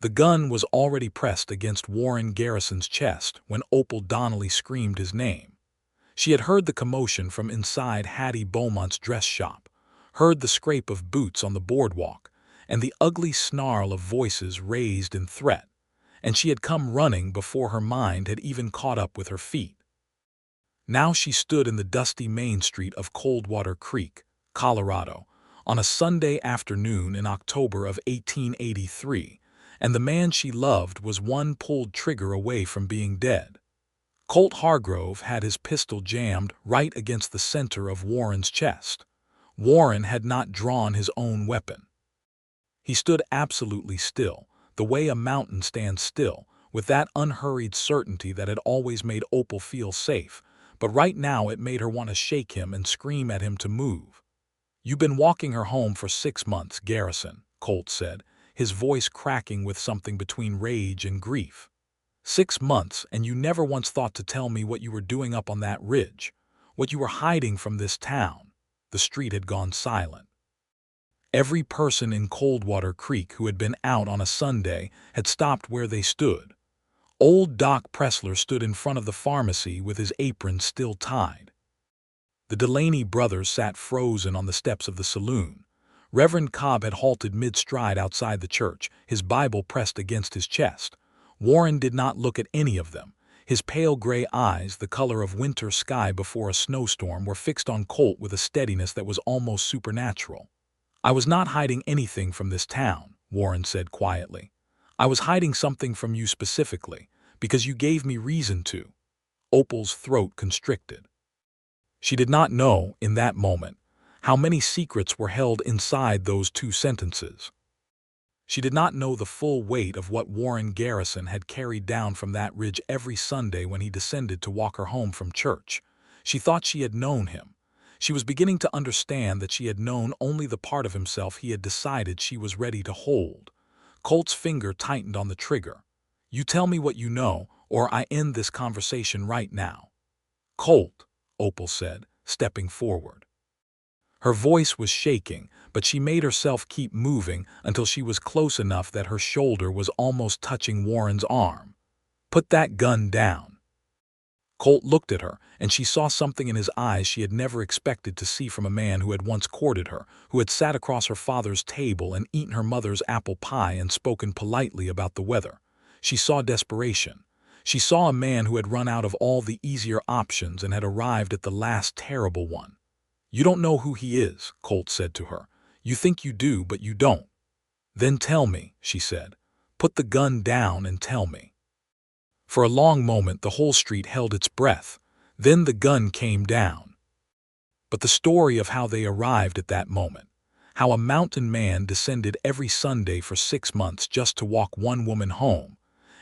The gun was already pressed against Warren Garrison's chest when Opal Donnelly screamed his name. She had heard the commotion from inside Hattie Beaumont's dress shop, heard the scrape of boots on the boardwalk, and the ugly snarl of voices raised in threat, and she had come running before her mind had even caught up with her feet. Now she stood in the dusty main street of Coldwater Creek, Colorado, on a Sunday afternoon in October of 1883, and the man she loved was one pulled trigger away from being dead. Colt Hargrove had his pistol jammed right against the center of Warren's chest. Warren had not drawn his own weapon. He stood absolutely still, the way a mountain stands still, with that unhurried certainty that had always made Opal feel safe, but right now it made her want to shake him and scream at him to move. "You've been walking her home for 6 months, Garrison," Colt said, his voice cracking with something between rage and grief. 6 months, and you never once thought to tell me what you were doing up on that ridge, what you were hiding from this town." The street had gone silent. Every person in Coldwater Creek who had been out on a Sunday had stopped where they stood. Old Doc Pressler stood in front of the pharmacy with his apron still tied. The Delaney brothers sat frozen on the steps of the saloon. Reverend Cobb had halted mid-stride outside the church, his Bible pressed against his chest. Warren did not look at any of them. His pale gray eyes, the color of winter sky before a snowstorm, were fixed on Colt with a steadiness that was almost supernatural. "I was not hiding anything from this town," Warren said quietly. "I was hiding something from you specifically, because you gave me reason to." Opal's throat constricted. She did not know, in that moment, how many secrets were held inside those 2 sentences. She did not know the full weight of what Warren Garrison had carried down from that ridge every Sunday when he descended to walk her home from church. She thought she had known him. She was beginning to understand that she had known only the part of himself he had decided she was ready to hold. Colt's finger tightened on the trigger. "You tell me what you know, or I end this conversation right now." "Colt," Opal said, stepping forward. Her voice was shaking, but she made herself keep moving until she was close enough that her shoulder was almost touching Warren's arm. "Put that gun down." Colt looked at her, and she saw something in his eyes she had never expected to see from a man who had once courted her, who had sat across her father's table and eaten her mother's apple pie and spoken politely about the weather. She saw desperation. She saw a man who had run out of all the easier options and had arrived at the last terrible one. "You don't know who he is," Colt said to her. "You think you do, but you don't." "Then tell me," she said. "Put the gun down and tell me." For a long moment the whole street held its breath. Then the gun came down. But the story of how they arrived at that moment, how a mountain man descended every Sunday for 6 months just to walk one woman home,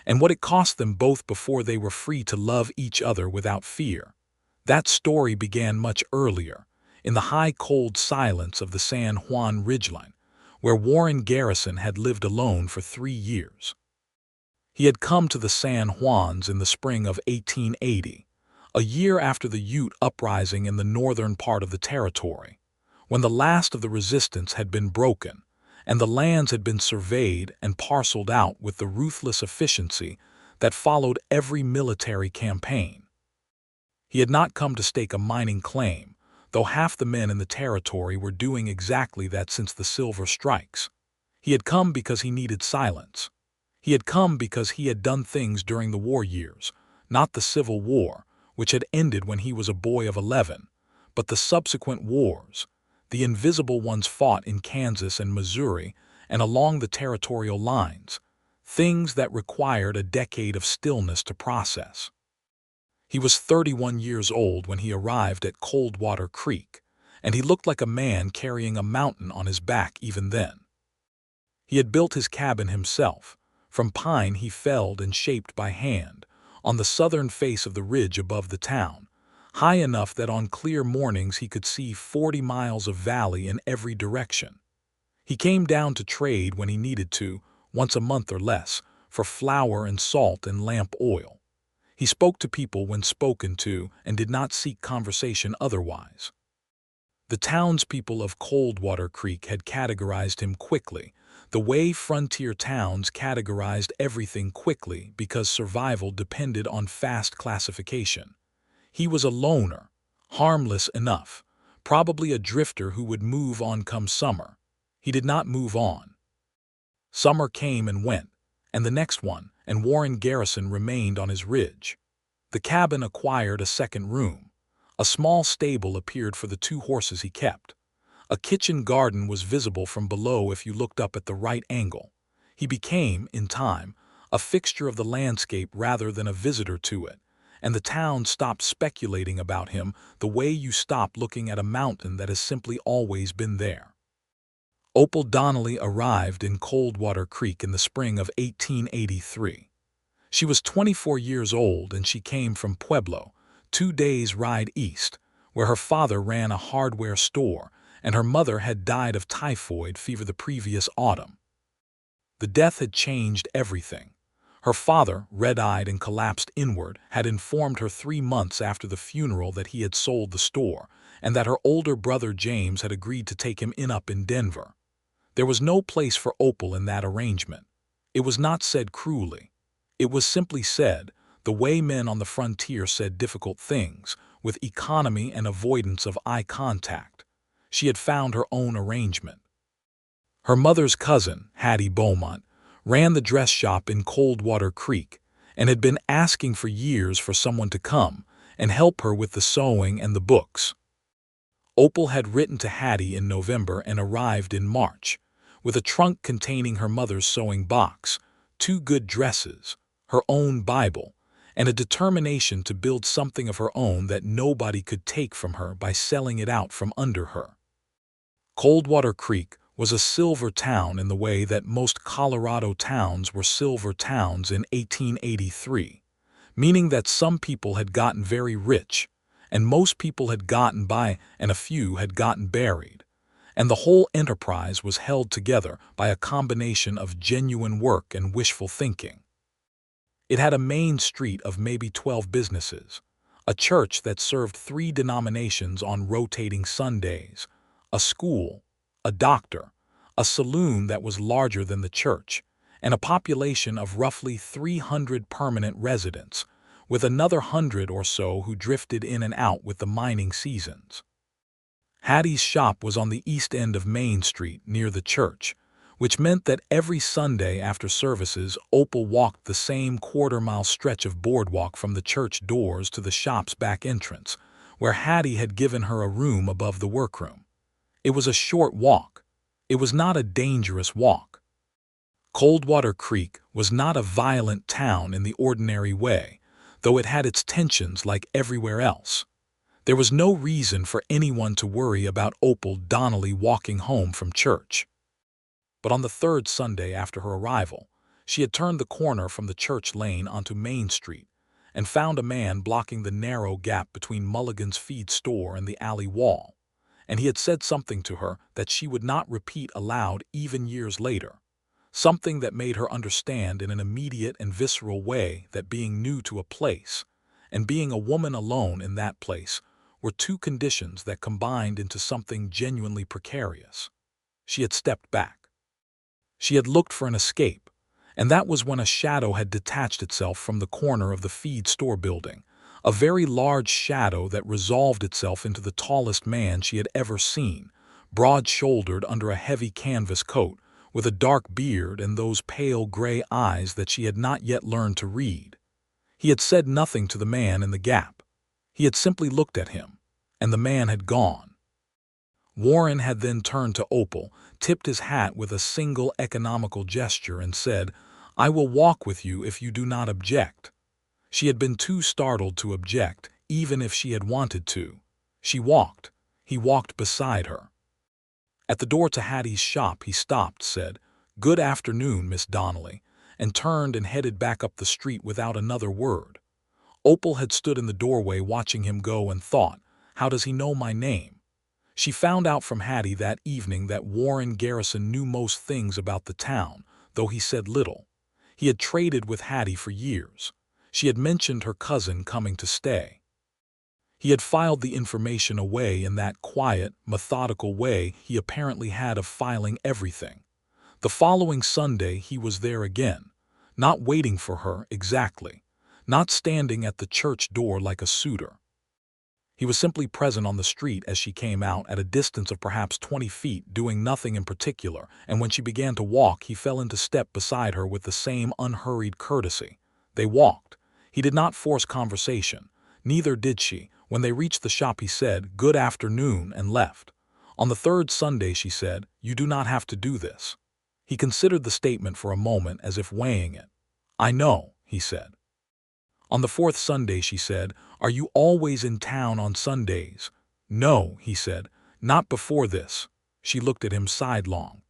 and what it cost them both before they were free to love each other without fear, that story began much earlier, in the high cold silence of the San Juan ridgeline, where Warren Garrison had lived alone for 3 years. He had come to the San Juans in the spring of 1880, a year after the Ute uprising in the northern part of the territory, when the last of the resistance had been broken, and the lands had been surveyed and parceled out with the ruthless efficiency that followed every military campaign. He had not come to stake a mining claim, though half the men in the territory were doing exactly that since the Silver Strikes. He had come because he needed silence. He had come because he had done things during the war years, not the Civil War, which had ended when he was a boy of 11, but the subsequent wars, the invisible ones fought in Kansas and Missouri and along the territorial lines, things that required a decade of stillness to process. He was 31 years old when he arrived at Coldwater Creek, and he looked like a man carrying a mountain on his back even then. He had built his cabin himself, from pine he felled and shaped by hand, on the southern face of the ridge above the town, high enough that on clear mornings he could see 40 miles of valley in every direction. He came down to trade when he needed to, once a month or less, for flour and salt and lamp oil. He spoke to people when spoken to and did not seek conversation otherwise. The townspeople of Coldwater Creek had categorized him quickly, the way frontier towns categorized everything quickly because survival depended on fast classification. He was a loner, harmless enough, probably a drifter who would move on come summer. He did not move on. Summer came and went, and the next one, and Warren Garrison remained on his ridge. The cabin acquired a second room. A small stable appeared for the 2 horses he kept. A kitchen garden was visible from below if you looked up at the right angle. He became, in time, a fixture of the landscape rather than a visitor to it, and the town stopped speculating about him the way you stop looking at a mountain that has simply always been there. Opal Donnelly arrived in Coldwater Creek in the spring of 1883. She was 24 years old and she came from Pueblo, 2 days' ride east, where her father ran a hardware store and her mother had died of typhoid fever the previous autumn. The death had changed everything. Her father, red-eyed and collapsed inward, had informed her 3 months after the funeral that he had sold the store and that her older brother James had agreed to take him up in Denver. There was no place for Opal in that arrangement. It was not said cruelly. It was simply said, the way men on the frontier said difficult things, with economy and avoidance of eye contact. She had found her own arrangement. Her mother's cousin, Hattie Beaumont, ran the dress shop in Coldwater Creek and had been asking for years for someone to come and help her with the sewing and the books. Opal had written to Hattie in November and arrived in March, with a trunk containing her mother's sewing box, 2 good dresses, her own Bible, and a determination to build something of her own that nobody could take from her by selling it out from under her. Coldwater Creek was a silver town in the way that most Colorado towns were silver towns in 1883, meaning that some people had gotten very rich, and most people had gotten by, and a few had gotten buried, and the whole enterprise was held together by a combination of genuine work and wishful thinking. It had a main street of maybe 12 businesses, a church that served 3 denominations on rotating Sundays, a school, a doctor, a saloon that was larger than the church, and a population of roughly 300 permanent residents, with another 100 or so who drifted in and out with the mining seasons. Hattie's shop was on the east end of Main Street near the church, which meant that every Sunday after services Opal walked the same quarter-mile stretch of boardwalk from the church doors to the shop's back entrance, where Hattie had given her a room above the workroom. It was a short walk. It was not a dangerous walk. Coldwater Creek was not a violent town in the ordinary way, though it had its tensions like everywhere else. There was no reason for anyone to worry about Opal Donnelly walking home from church. But on the 3rd Sunday after her arrival, she had turned the corner from the church lane onto Main Street and found a man blocking the narrow gap between Mulligan's feed store and the alley wall, and he had said something to her that she would not repeat aloud even years later, something that made her understand in an immediate and visceral way that being new to a place and being a woman alone in that place were 2 conditions that combined into something genuinely precarious. She had stepped back. She had looked for an escape, and that was when a shadow had detached itself from the corner of the feed store building, a very large shadow that resolved itself into the tallest man she had ever seen, broad-shouldered under a heavy canvas coat, with a dark beard and those pale gray eyes that she had not yet learned to read. He had said nothing to the man in the gap. He had simply looked at him, and the man had gone. Warren had then turned to Opal, tipped his hat with a single economical gesture and said, "I will walk with you if you do not object." She had been too startled to object, even if she had wanted to. She walked. He walked beside her. At the door to Hattie's shop he stopped, said, "Good afternoon, Miss Donnelly," and turned and headed back up the street without another word. Opal had stood in the doorway watching him go and thought, "How does he know my name?" She found out from Hattie that evening that Warren Garrison knew most things about the town, though he said little. He had traded with Hattie for years. She had mentioned her cousin coming to stay. He had filed the information away in that quiet, methodical way he apparently had of filing everything. The following Sunday he was there again, not waiting for her exactly, not standing at the church door like a suitor. He was simply present on the street as she came out at a distance of perhaps 20 feet, doing nothing in particular, and when she began to walk, he fell into step beside her with the same unhurried courtesy. They walked. He did not force conversation. Neither did she. When they reached the shop, he said, "Good afternoon," and left. On the third Sunday, she said, "You do not have to do this." He considered the statement for a moment as if weighing it. "I know," he said. On the fourth Sunday, she said, "Are you always in town on Sundays?" "No," he said, "not before this." She looked at him sidelong.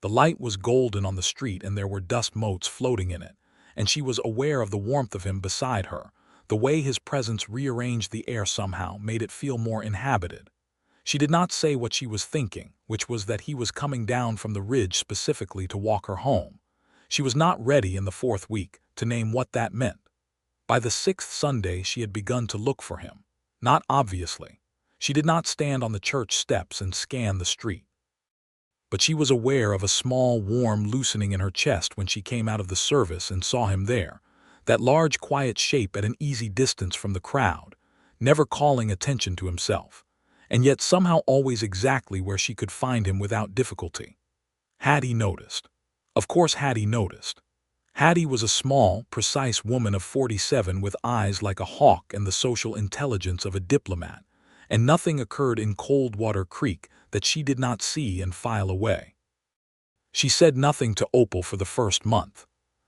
The light was golden on the street and there were dust motes floating in it, and she was aware of the warmth of him beside her. The way his presence rearranged the air somehow made it feel more inhabited. She did not say what she was thinking, which was that he was coming down from the ridge specifically to walk her home. She was not ready in the fourth week to name what that meant. By the sixth Sunday she had begun to look for him. Not obviously. She did not stand on the church steps and scan the street. But she was aware of a small, warm loosening in her chest when she came out of the service and saw him there, that large, quiet shape at an easy distance from the crowd, never calling attention to himself, and yet somehow always exactly where she could find him without difficulty. Had he noticed? Of course Hattie noticed. Hattie was a small, precise woman of 47 with eyes like a hawk and the social intelligence of a diplomat, and nothing occurred in Coldwater Creek that she did not see and file away. She said nothing to Opal for the first month.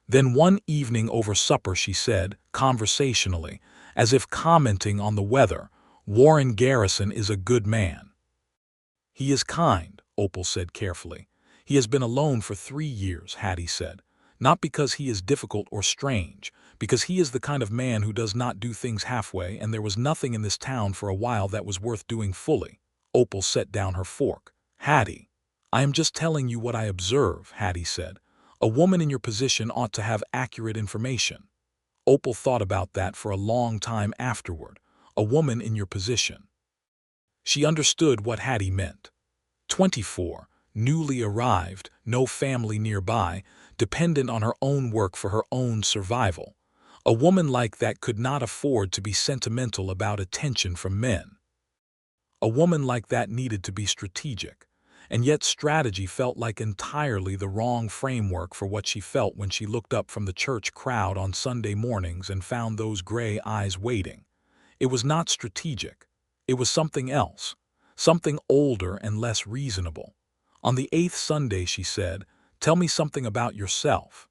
Then one evening over supper she said, conversationally, as if commenting on the weather, "Warren Garrison is a good man." "He is kind," Opal said carefully. "He has been alone for 3 years," Hattie said. "Not because he is difficult or strange, because he is the kind of man who does not do things halfway, and there was nothing in this town for a while that was worth doing fully." Opal set down her fork. "Hattie, I am just telling you what I observe," Hattie said. "A woman in your position ought to have accurate information." Opal thought about that for a long time afterward. A woman in your position. She understood what Hattie meant. 24, newly arrived, no family nearby, dependent on her own work for her own survival. A woman like that could not afford to be sentimental about attention from men. A woman like that needed to be strategic, and yet strategy felt like entirely the wrong framework for what she felt when she looked up from the church crowd on Sunday mornings and found those gray eyes waiting. It was not strategic. It was something else, something older and less reasonable. On the 8th Sunday she said, "Tell me something about yourself."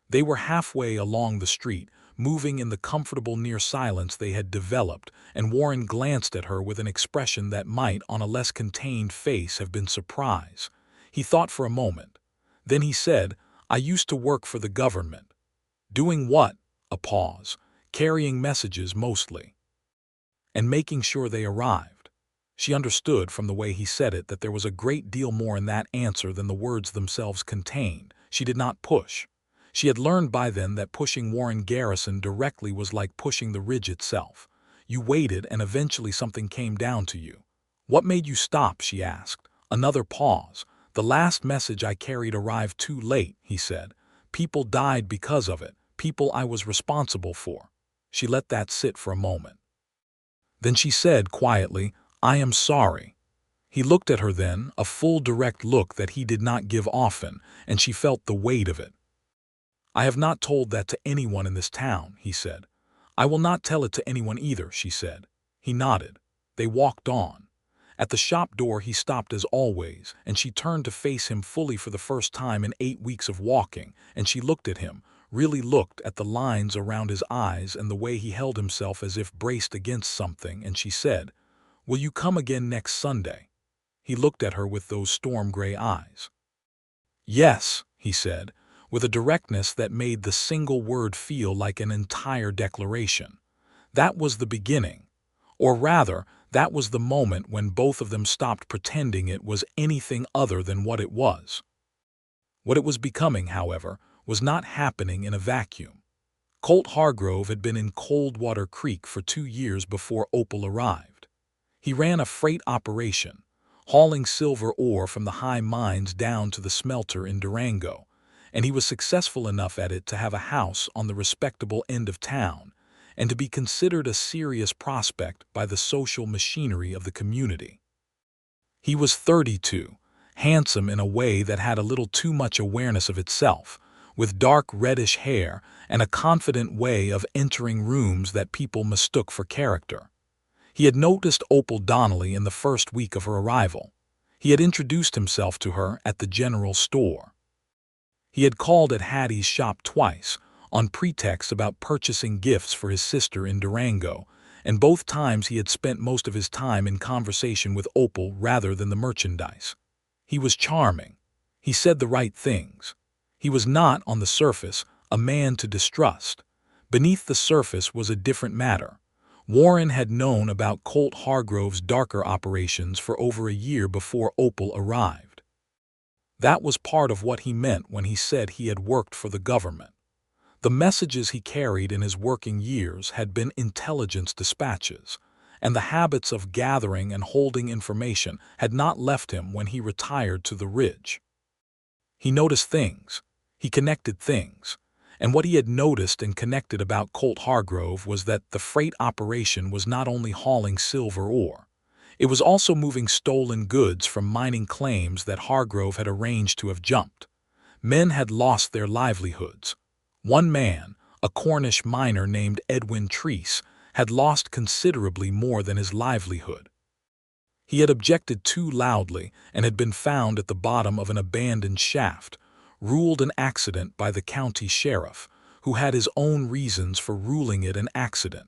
They were halfway along the street, moving in the comfortable near silence they had developed, and Warren glanced at her with an expression that might, on a less contained face, have been surprise. He thought for a moment. Then he said, "I used to work for the government." "Doing what?" A pause. "Carrying messages mostly. And making sure they arrived." She understood from the way he said it that there was a great deal more in that answer than the words themselves contained. She did not push. She had learned by then that pushing Warren Garrison directly was like pushing the ridge itself. You waited and eventually something came down to you. "What made you stop?" she asked. Another pause. "The last message I carried arrived too late," he said. "People died because of it, people I was responsible for." She let that sit for a moment. Then she said quietly, "I am sorry." He looked at her then, a full direct look that he did not give often, and she felt the weight of it. "I have not told that to anyone in this town," he said. "I will not tell it to anyone either," she said. He nodded. They walked on. At the shop door he stopped as always, and she turned to face him fully for the first time in 8 weeks of walking, and she looked at him, really looked at the lines around his eyes and the way he held himself as if braced against something, and she said, "Will you come again next Sunday?" He looked at her with those storm-gray eyes. "Yes," he said, with a directness that made the single word feel like an entire declaration. That was the beginning. Or rather, that was the moment when both of them stopped pretending it was anything other than what it was. What it was becoming, however, was not happening in a vacuum. Colt Hargrove had been in Coldwater Creek for 2 years before Opal arrived. He ran a freight operation. hauling silver ore from the high mines down to the smelter in Durango, and he was successful enough at it to have a house on the respectable end of town and to be considered a serious prospect by the social machinery of the community. He was 32, handsome in a way that had a little too much awareness of itself, with dark reddish hair and a confident way of entering rooms that people mistook for character. He had noticed Opal Donnelly in the first week of her arrival. He had introduced himself to her at the general store. He had called at Hattie's shop twice, on pretext about purchasing gifts for his sister in Durango, and both times he had spent most of his time in conversation with Opal rather than the merchandise. He was charming. He said the right things. He was not, on the surface, a man to distrust. Beneath the surface was a different matter. Warren had known about Colt Hargrove's darker operations for over a year before Opal arrived. That was part of what he meant when he said he had worked for the government. The messages he carried in his working years had been intelligence dispatches, and the habits of gathering and holding information had not left him when he retired to the Ridge. He noticed things. He connected things. And what he had noticed and connected about Colt Hargrove was that the freight operation was not only hauling silver ore, it was also moving stolen goods from mining claims that Hargrove had arranged to have jumped. Men had lost their livelihoods. One man, a Cornish miner named Edwin Treese, had lost considerably more than his livelihood. He had objected too loudly and had been found at the bottom of an abandoned shaft, ruled an accident by the county sheriff, who had his own reasons for ruling it an accident.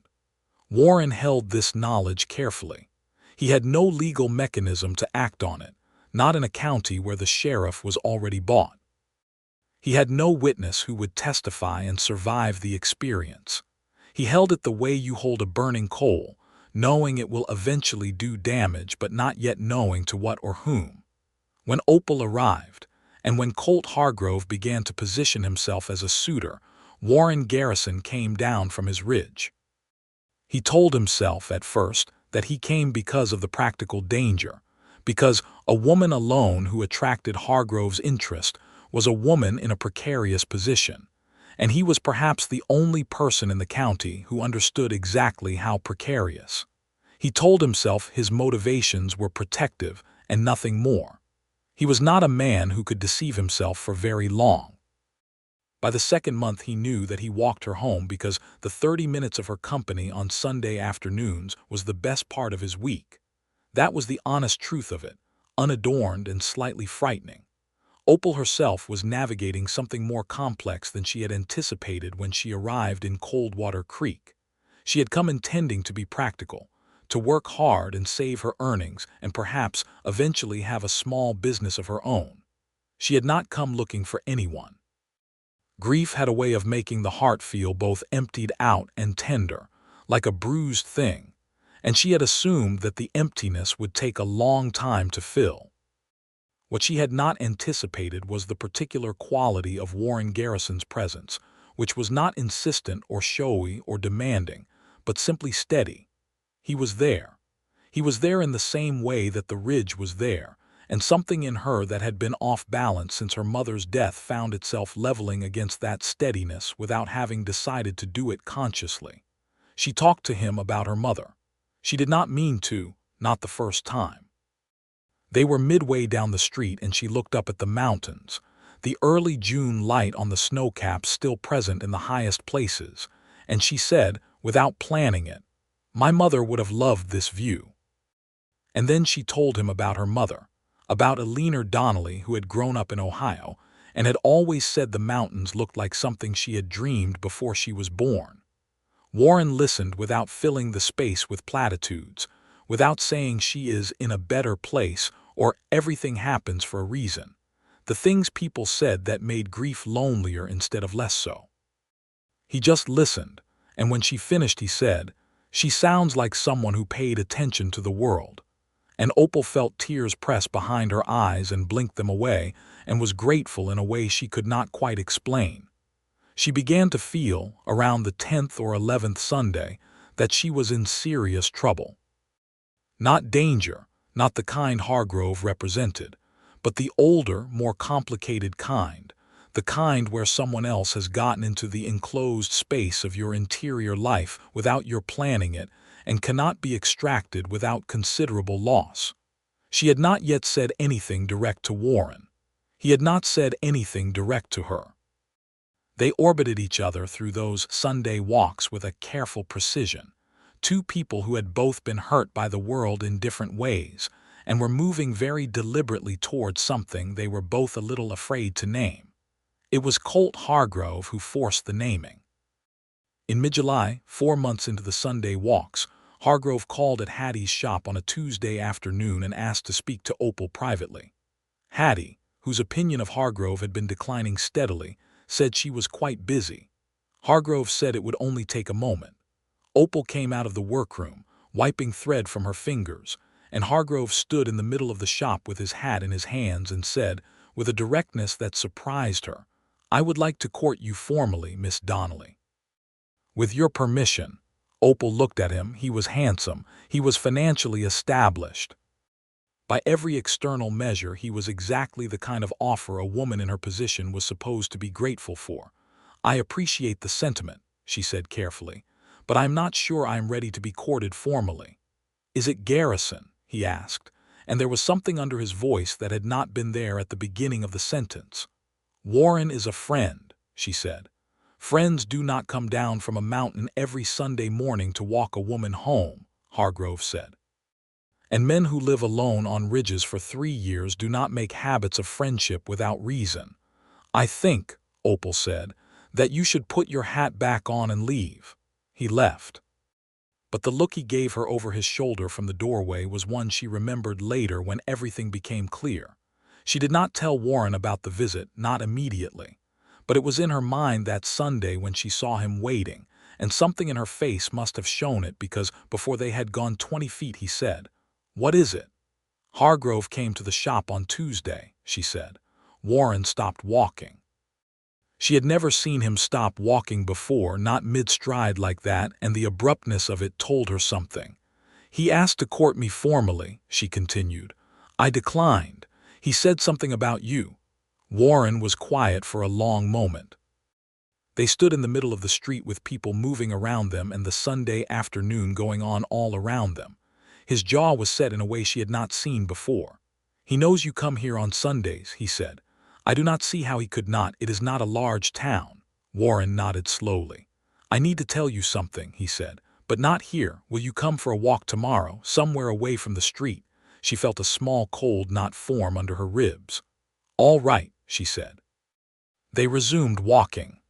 Warren held this knowledge carefully. He had no legal mechanism to act on it, not in a county where the sheriff was already bought. He had no witness who would testify and survive the experience. He held it the way you hold a burning coal, knowing it will eventually do damage but not yet knowing to what or whom. When Opal arrived, and when Colt Hargrove began to position himself as a suitor, Warren Garrison came down from his ridge. He told himself at first that he came because of the practical danger, because a woman alone who attracted Hargrove's interest was a woman in a precarious position, and he was perhaps the only person in the county who understood exactly how precarious. He told himself his motivations were protective and nothing more. He was not a man who could deceive himself for very long. By the second month he knew that he walked her home because the 30 minutes of her company on Sunday afternoons was the best part of his week. That was the honest truth of it, unadorned and slightly frightening. Opal herself was navigating something more complex than she had anticipated when she arrived in Coldwater Creek. She had come intending to be practical, to work hard and save her earnings and perhaps eventually have a small business of her own. She had not come looking for anyone. Grief had a way of making the heart feel both emptied out and tender, like a bruised thing, and she had assumed that the emptiness would take a long time to fill. What she had not anticipated was the particular quality of Warren Garrison's presence, which was not insistent or showy or demanding, but simply steady. He was there. He was there in the same way that the Ridge was there, and something in her that had been off balance since her mother's death found itself leveling against that steadiness without having decided to do it consciously. She talked to him about her mother. She did not mean to, not the first time. They were midway down the street and she looked up at the mountains, the early June light on the snowcaps still present in the highest places, and she said, without planning it, "My mother would have loved this view." And then she told him about her mother, about Opal Donnelly who had grown up in Ohio and had always said the mountains looked like something she had dreamed before she was born. Warren listened without filling the space with platitudes, without saying she is in a better place or everything happens for a reason, the things people said that made grief lonelier instead of less so. He just listened, and when she finished he said, "She sounds like someone who paid attention to the world." And Opal felt tears press behind her eyes and blinked them away and was grateful in a way she could not quite explain. She began to feel, around the 10th or 11th Sunday, that she was in serious trouble. Not danger, not the kind Hargrove represented, but the older, more complicated kind, the kind where someone else has gotten into the enclosed space of your interior life without your planning it and cannot be extracted without considerable loss. She had not yet said anything direct to Warren. He had not said anything direct to her. They orbited each other through those Sunday walks with a careful precision, two people who had both been hurt by the world in different ways and were moving very deliberately towards something they were both a little afraid to name. It was Colt Hargrove who forced the naming. In mid-July, 4 months into the Sunday walks, Hargrove called at Hattie's shop on a Tuesday afternoon and asked to speak to Opal privately. Hattie, whose opinion of Hargrove had been declining steadily, said she was quite busy. Hargrove said it would only take a moment. Opal came out of the workroom, wiping thread from her fingers, and Hargrove stood in the middle of the shop with his hat in his hands and said, with a directness that surprised her, "I would like to court you formally, Miss Donnelly." "With your permission." Opal looked at him. He was handsome. He was financially established. By every external measure, he was exactly the kind of offer a woman in her position was supposed to be grateful for. "I appreciate the sentiment," she said carefully, "but I'm not sure I'm ready to be courted formally." "Is it Garrison?" he asked, and there was something under his voice that had not been there at the beginning of the sentence. "Warren is a friend," she said. "Friends do not come down from a mountain every Sunday morning to walk a woman home," Hargrove said. "And men who live alone on ridges for 3 years do not make habits of friendship without reason. I think," Opal said, "that you should put your hat back on and leave." He left. But the look he gave her over his shoulder from the doorway was one she remembered later when everything became clear. She did not tell Warren about the visit, not immediately. But it was in her mind that Sunday when she saw him waiting, and something in her face must have shown it because before they had gone 20 feet he said, "What is it?" "Hargrove came to the shop on Tuesday," she said. "Warren stopped walking." She had never seen him stop walking before, not mid-stride like that, and the abruptness of it told her something. "He asked to court me formally," she continued. "I declined. He said something about you." Warren was quiet for a long moment. They stood in the middle of the street with people moving around them and the Sunday afternoon going on all around them. His jaw was set in a way she had not seen before. "He knows you come here on Sundays," he said. "I do not see how he could not. It is not a large town." Warren nodded slowly. "I need to tell you something," he said, "but not here. Will you come for a walk tomorrow, somewhere away from the street?" She felt a small cold knot form under her ribs. "All right," she said. They resumed walking.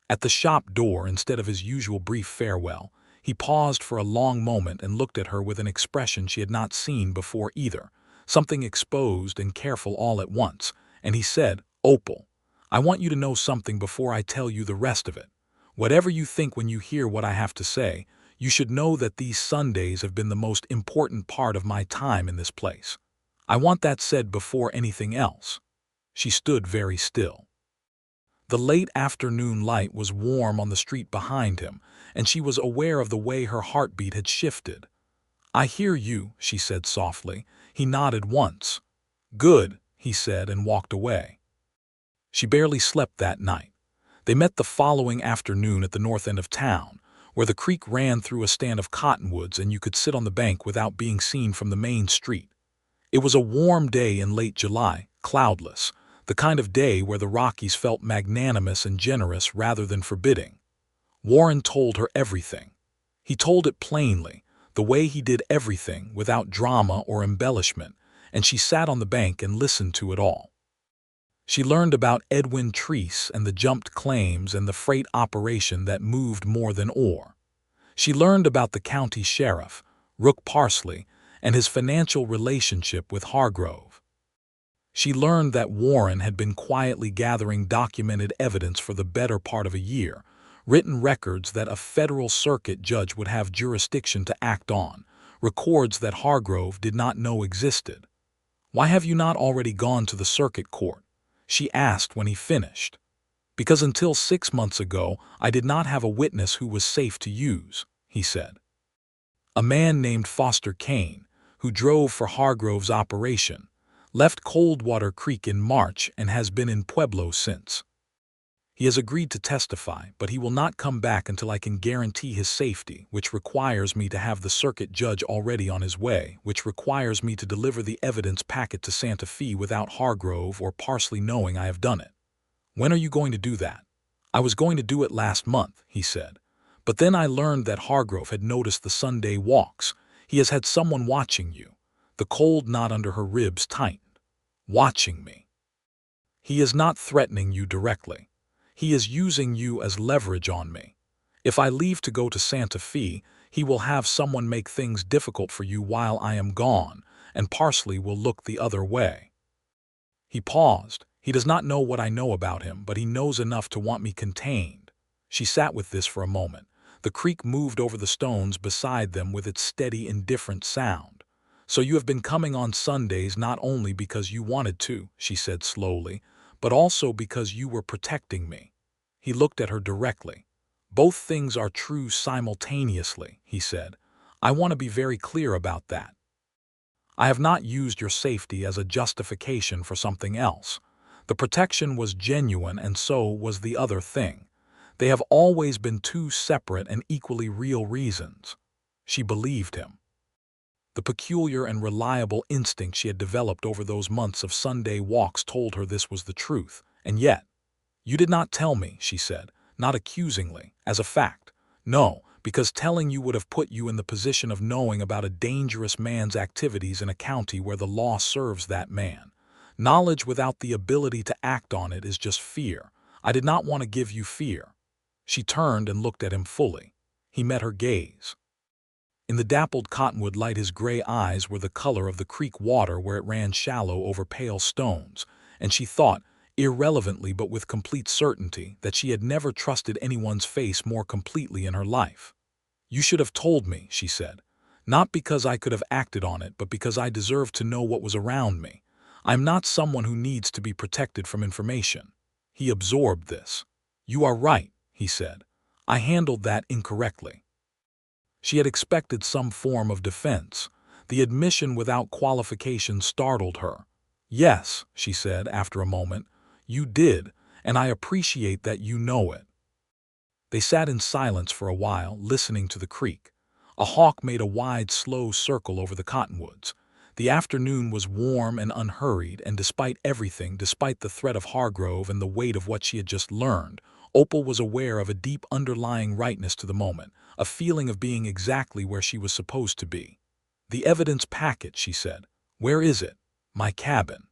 At the shop door, instead of his usual brief farewell, he paused for a long moment and looked at her with an expression she had not seen before either, something exposed and careful all at once, and he said, "Opal, I want you to know something before I tell you the rest of it. Whatever you think when you hear what I have to say, you should know that these Sundays have been the most important part of my time in this place. I want that said before anything else." She stood very still. The late afternoon light was warm on the street behind him, and she was aware of the way her heartbeat had shifted. "I hear you," she said softly. He nodded once. "Good," he said, and walked away. She barely slept that night. They met the following afternoon at the north end of town, where the creek ran through a stand of cottonwoods and you could sit on the bank without being seen from the main street. It was a warm day in late July, cloudless, the kind of day where the Rockies felt magnanimous and generous rather than forbidding. Warren told her everything. He told it plainly, the way he did everything, without drama or embellishment, and she sat on the bank and listened to it all. She learned about Edwin Treese and the jumped claims and the freight operation that moved more than ore. She learned about the county sheriff, Rook Parsley, and his financial relationship with Hargrove. She learned that Warren had been quietly gathering documented evidence for the better part of a year, written records that a federal circuit judge would have jurisdiction to act on, records that Hargrove did not know existed. "Why have you not already gone to the circuit court?" she asked when he finished. "Because until 6 months ago, I did not have a witness who was safe to use," he said. "A man named Foster Kane, who drove for Hargrove's operation, left Coldwater Creek in March and has been in Pueblo since. He has agreed to testify, but he will not come back until I can guarantee his safety, which requires me to have the circuit judge already on his way, which requires me to deliver the evidence packet to Santa Fe without Hargrove or Parsley knowing I have done it. When are you going to do that? I was going to do it last month, he said. But then I learned that Hargrove had noticed the Sunday walks. He has had someone watching you. The cold knot under her ribs tightened. Watching me. He is not threatening you directly. He is using you as leverage on me. If I leave to go to Santa Fe, he will have someone make things difficult for you while I am gone, and Parsley will look the other way. He paused. He does not know what I know about him, but he knows enough to want me contained. She sat with this for a moment. The creek moved over the stones beside them with its steady, indifferent sound. So you have been coming on Sundays not only because you wanted to, she said slowly, but also because you were protecting me. He looked at her directly. Both things are true simultaneously, he said. I want to be very clear about that. I have not used your safety as a justification for something else. The protection was genuine, and so was the other thing. They have always been two separate and equally real reasons. She believed him. The peculiar and reliable instinct she had developed over those months of Sunday walks told her this was the truth. And yet, you did not tell me, she said, not accusingly, as a fact. No, because telling you would have put you in the position of knowing about a dangerous man's activities in a county where the law serves that man. Knowledge without the ability to act on it is just fear. I did not want to give you fear. She turned and looked at him fully. He met her gaze. In the dappled cottonwood light, his gray eyes were the color of the creek water where it ran shallow over pale stones, and she thought, irrelevantly but with complete certainty, that she had never trusted anyone's face more completely in her life. You should have told me, she said, not because I could have acted on it, but because I deserved to know what was around me. I'm not someone who needs to be protected from information. He absorbed this. You are right, he said. I handled that incorrectly. She had expected some form of defense. The admission without qualification startled her. Yes, she said after a moment, you did, and I appreciate that you know it. They sat in silence for a while, listening to the creek. A hawk made a wide, slow circle over the cottonwoods. The afternoon was warm and unhurried, and despite everything, despite the threat of Hargrove and the weight of what she had just learned, Opal was aware of a deep underlying rightness to the moment, a feeling of being exactly where she was supposed to be. The evidence packet, she said. Where is it? My cabin.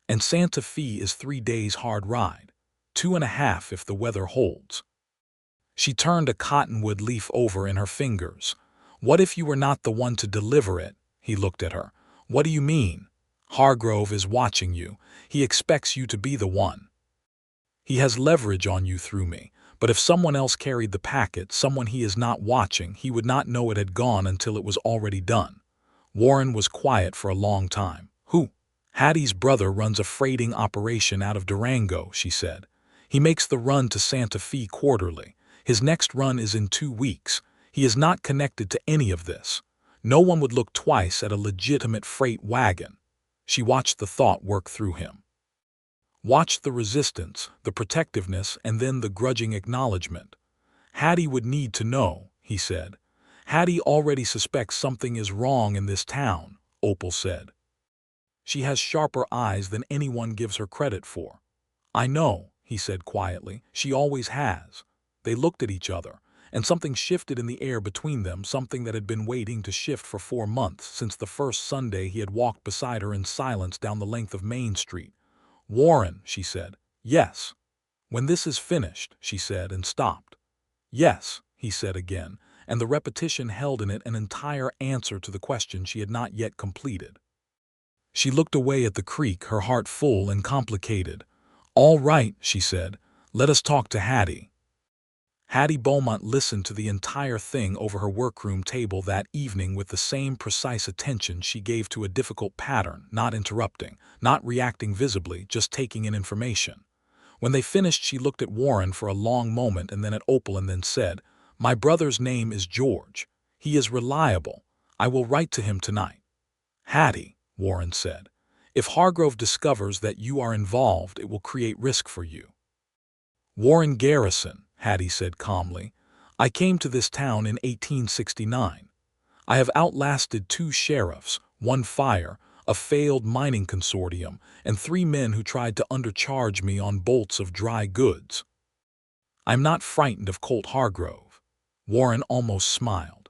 And Santa Fe is 3 days' hard ride. 2.5 if the weather holds. She turned a cottonwood leaf over in her fingers. What if you were not the one to deliver it? He looked at her. What do you mean? Hargrove is watching you. He expects you to be the one. He has leverage on you through me, but if someone else carried the packet, someone he is not watching, he would not know it had gone until it was already done. Warren was quiet for a long time. Who? Hattie's brother runs a freighting operation out of Durango, she said. He makes the run to Santa Fe quarterly. His next run is in 2 weeks. He is not connected to any of this. No one would look twice at a legitimate freight wagon. She watched the thought work through him. Watched the resistance, the protectiveness, and then the grudging acknowledgement. Hattie would need to know, he said. Hattie already suspects something is wrong in this town, Opal said. She has sharper eyes than anyone gives her credit for. I know, he said quietly. She always has. They looked at each other, and something shifted in the air between them, something that had been waiting to shift for 4 months, since the first Sunday he had walked beside her in silence down the length of Main Street. Warren, she said. Yes. When this is finished, she said, and stopped. Yes, he said again, and the repetition held in it an entire answer to the question she had not yet completed. She looked away at the creek, her heart full and complicated. All right, she said. Let us talk to Hattie. Hattie Beaumont listened to the entire thing over her workroom table that evening with the same precise attention she gave to a difficult pattern, not interrupting, not reacting visibly, just taking in information. When they finished, she looked at Warren for a long moment and then at Opal and then said, My brother's name is George. He is reliable. I will write to him tonight. "Hattie," Warren said, "if Hargrove discovers that you are involved, it will create risk for you." "Warren Garrison," Hattie said calmly, "I came to this town in 1869. I have outlasted 2 sheriffs, 1 fire, a failed mining consortium, and 3 men who tried to undercharge me on bolts of dry goods. I'm not frightened of Colt Hargrove." Warren almost smiled.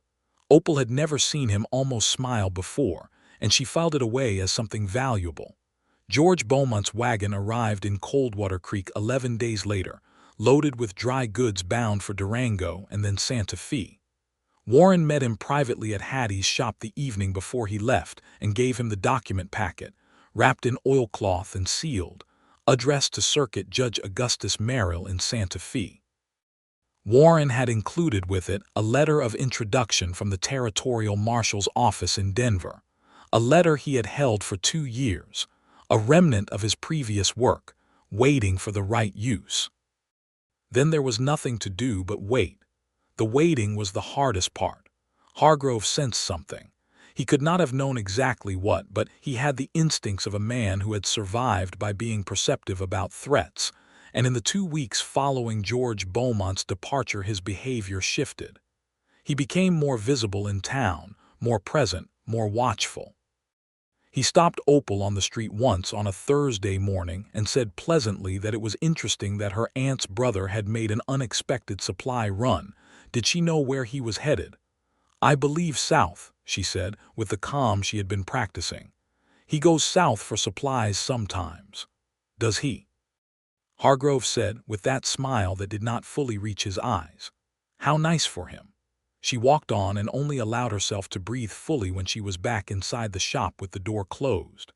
Opal had never seen him almost smile before, and she filed it away as something valuable. George Beaumont's wagon arrived in Coldwater Creek 11 days later, loaded with dry goods bound for Durango and then Santa Fe. Warren met him privately at Hattie's shop the evening before he left and gave him the document packet, wrapped in oilcloth and sealed, addressed to Circuit Judge Augustus Merrill in Santa Fe. Warren had included with it a letter of introduction from the Territorial Marshal's office in Denver, a letter he had held for 2 years, a remnant of his previous work, waiting for the right use. Then there was nothing to do but wait. The waiting was the hardest part. Hargrove sensed something. He could not have known exactly what, but he had the instincts of a man who had survived by being perceptive about threats, and in the 2 weeks following George Beaumont's departure his behavior shifted. He became more visible in town, more present, more watchful. He stopped Opal on the street once on a Thursday morning and said pleasantly that it was interesting that her aunt's brother had made an unexpected supply run. Did she know where he was headed? "I believe south," she said, with the calm she had been practicing. "He goes south for supplies sometimes." "Does he?" Hargrove said, with that smile that did not fully reach his eyes. "How nice for him." She walked on and only allowed herself to breathe fully when she was back inside the shop with the door closed.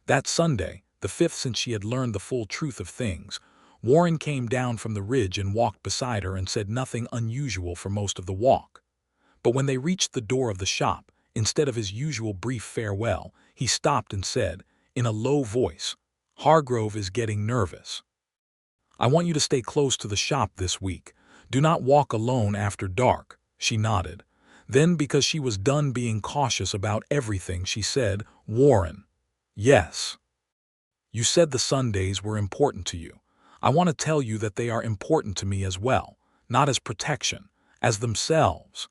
That Sunday, the 5th since she had learned the full truth of things, Warren came down from the ridge and walked beside her and said nothing unusual for most of the walk. But when they reached the door of the shop, instead of his usual brief farewell, he stopped and said, in a low voice, "Hargrove is getting nervous. I want you to stay close to the shop this week. Do not walk alone after dark." She nodded. Then, because she was done being cautious about everything, she said, "Warren." "Yes." "You said the Sundays were important to you. I want to tell you that they are important to me as well, not as protection, as themselves."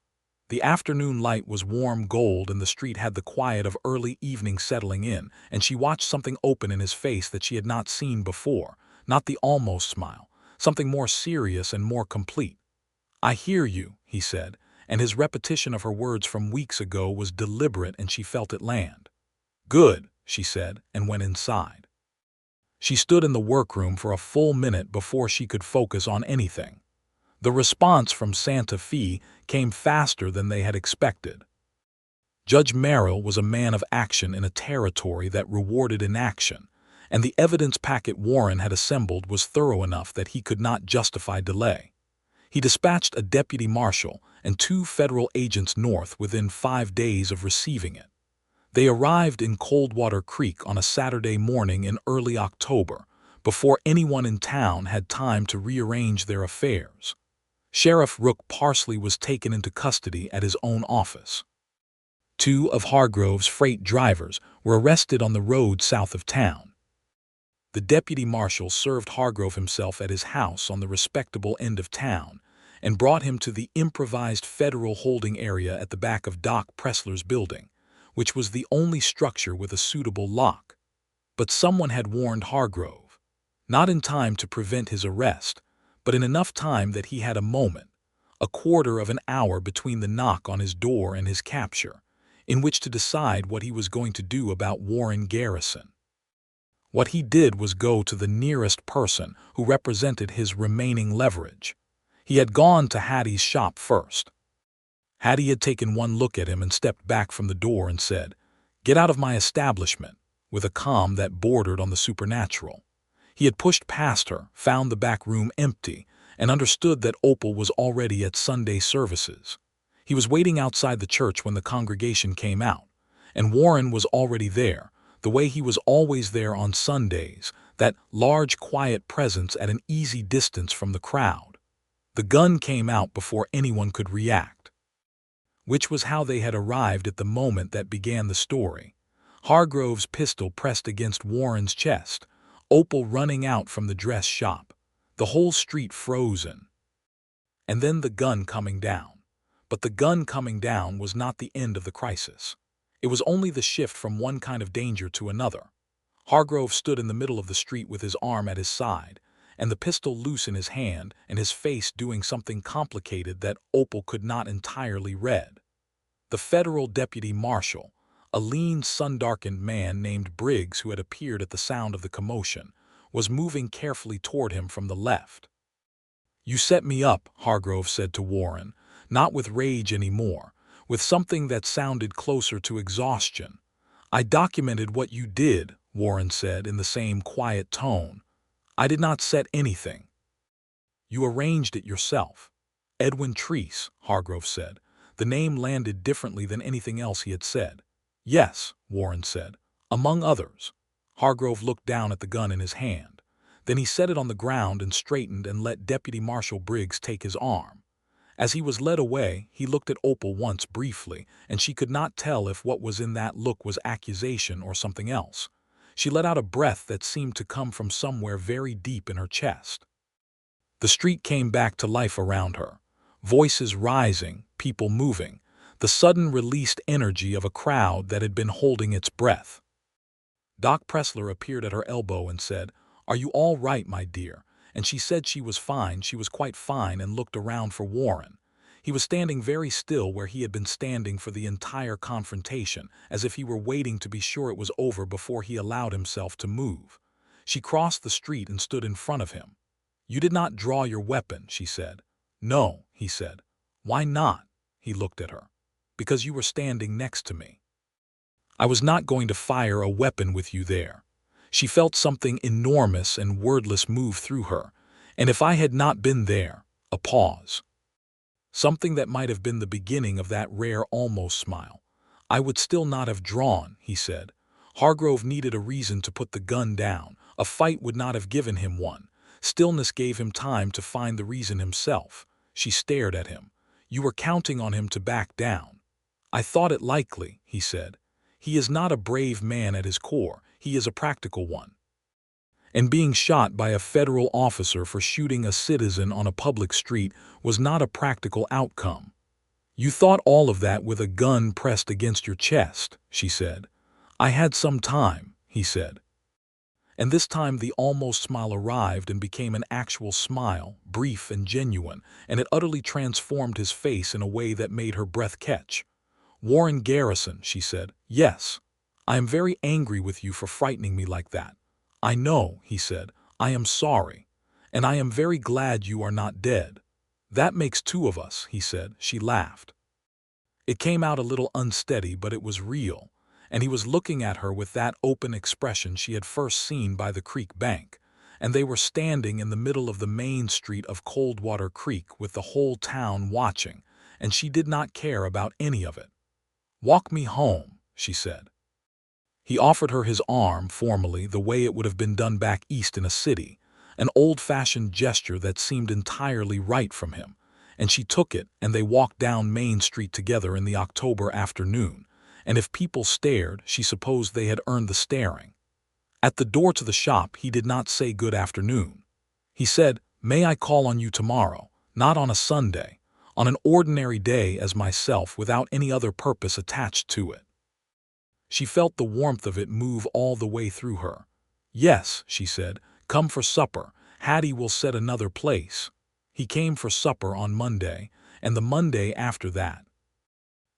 The afternoon light was warm gold and the street had the quiet of early evening settling in, and she watched something open in his face that she had not seen before, not the almost smile, something more serious and more complete. "I hear you," he said, and his repetition of her words from weeks ago was deliberate and she felt it land. "Good," she said, and went inside. She stood in the workroom for a full minute before she could focus on anything. The response from Santa Fe came faster than they had expected. Judge Merrill was a man of action in a territory that rewarded inaction, and the evidence packet Warren had assembled was thorough enough that he could not justify delay. He dispatched a deputy marshal and 2 federal agents north within 5 days of receiving it. They arrived in Coldwater Creek on a Saturday morning in early October, before anyone in town had time to rearrange their affairs. Sheriff Rook Parsley was taken into custody at his own office. 2 of Hargrove's freight drivers were arrested on the road south of town. The deputy marshal served Hargrove himself at his house on the respectable end of town and brought him to the improvised federal holding area at the back of Doc Pressler's building, which was the only structure with a suitable lock. But someone had warned Hargrove, not in time to prevent his arrest, but in enough time that he had a moment, a quarter of an hour between the knock on his door and his capture, in which to decide what he was going to do about Warren Garrison. What he did was go to the nearest person who represented his remaining leverage. He had gone to Hattie's shop first. Hattie had taken one look at him and stepped back from the door and said, "Get out of my establishment," with a calm that bordered on the supernatural. He had pushed past her, found the back room empty, and understood that Opal was already at Sunday services. He was waiting outside the church when the congregation came out, and Warren was already there, the way he was always there on Sundays, that large quiet presence at an easy distance from the crowd. The gun came out before anyone could react. Which was how they had arrived at the moment that began the story. Hargrove's pistol pressed against Warren's chest, Opal running out from the dress shop, the whole street frozen. And then the gun coming down. But the gun coming down was not the end of the crisis. It was only the shift from one kind of danger to another. Hargrove stood in the middle of the street with his arm at his side, and the pistol loose in his hand, and his face doing something complicated that Opal could not entirely read. The federal deputy marshal, a lean, sun-darkened man named Briggs who had appeared at the sound of the commotion, was moving carefully toward him from the left. "You set me up," Hargrove said to Warren, not with rage anymore, with something that sounded closer to exhaustion. "I documented what you did," Warren said in the same quiet tone. "I did not set anything." "You arranged it yourself." "Edwin Treese," Hargrove said. The name landed differently than anything else he had said. "Yes," Warren said, "among others." Hargrove looked down at the gun in his hand. Then he set it on the ground and straightened and let Deputy Marshal Briggs take his arm. As he was led away, he looked at Opal once briefly, and she could not tell if what was in that look was accusation or something else. She let out a breath that seemed to come from somewhere very deep in her chest. The street came back to life around her. Voices rising, people moving, the sudden released energy of a crowd that had been holding its breath. Doc Pressler appeared at her elbow and said, "Are you all right, my dear?" And she said she was fine, she was quite fine, and looked around for Warren. He was standing very still where he had been standing for the entire confrontation, as if he were waiting to be sure it was over before he allowed himself to move. She crossed the street and stood in front of him. "You did not draw your weapon," she said. "No," he said. "Why not?" He looked at her. "Because you were standing next to me. I was not going to fire a weapon with you there." She felt something enormous and wordless move through her, and if I had not been there, a pause. Something that might have been the beginning of that rare almost smile. "I would still not have drawn," he said. Hargrove needed a reason to put the gun down. A fight would not have given him one. Stillness gave him time to find the reason himself. She stared at him. "You were counting on him to back down." "I thought it likely," he said. "He is not a brave man at his core, he is a practical one. And being shot by a federal officer for shooting a citizen on a public street was not a practical outcome." "You thought all of that with a gun pressed against your chest," she said. "I had some time," he said. And this time the almost smile arrived and became an actual smile, brief and genuine, and it utterly transformed his face in a way that made her breath catch. "Warren Garrison," she said. "Yes. I am very angry with you for frightening me like that." "I know," he said. "I am sorry. And I am very glad you are not dead." "That makes two of us," he said. She laughed. It came out a little unsteady, but it was real. And he was looking at her with that open expression she had first seen by the creek bank, and they were standing in the middle of the main street of Coldwater Creek with the whole town watching, and she did not care about any of it. "Walk me home," she said. He offered her his arm formally, the way it would have been done back east in a city, an old-fashioned gesture that seemed entirely right from him, and she took it, and they walked down Main Street together in the October afternoon. And if people stared, she supposed they had earned the staring. At the door to the shop, he did not say good afternoon. He said, "May I call on you tomorrow? Not on a Sunday, on an ordinary day as myself, without any other purpose attached to it." She felt the warmth of it move all the way through her. "Yes," she said, "come for supper. Hattie will set another place." He came for supper on Monday, and the Monday after that.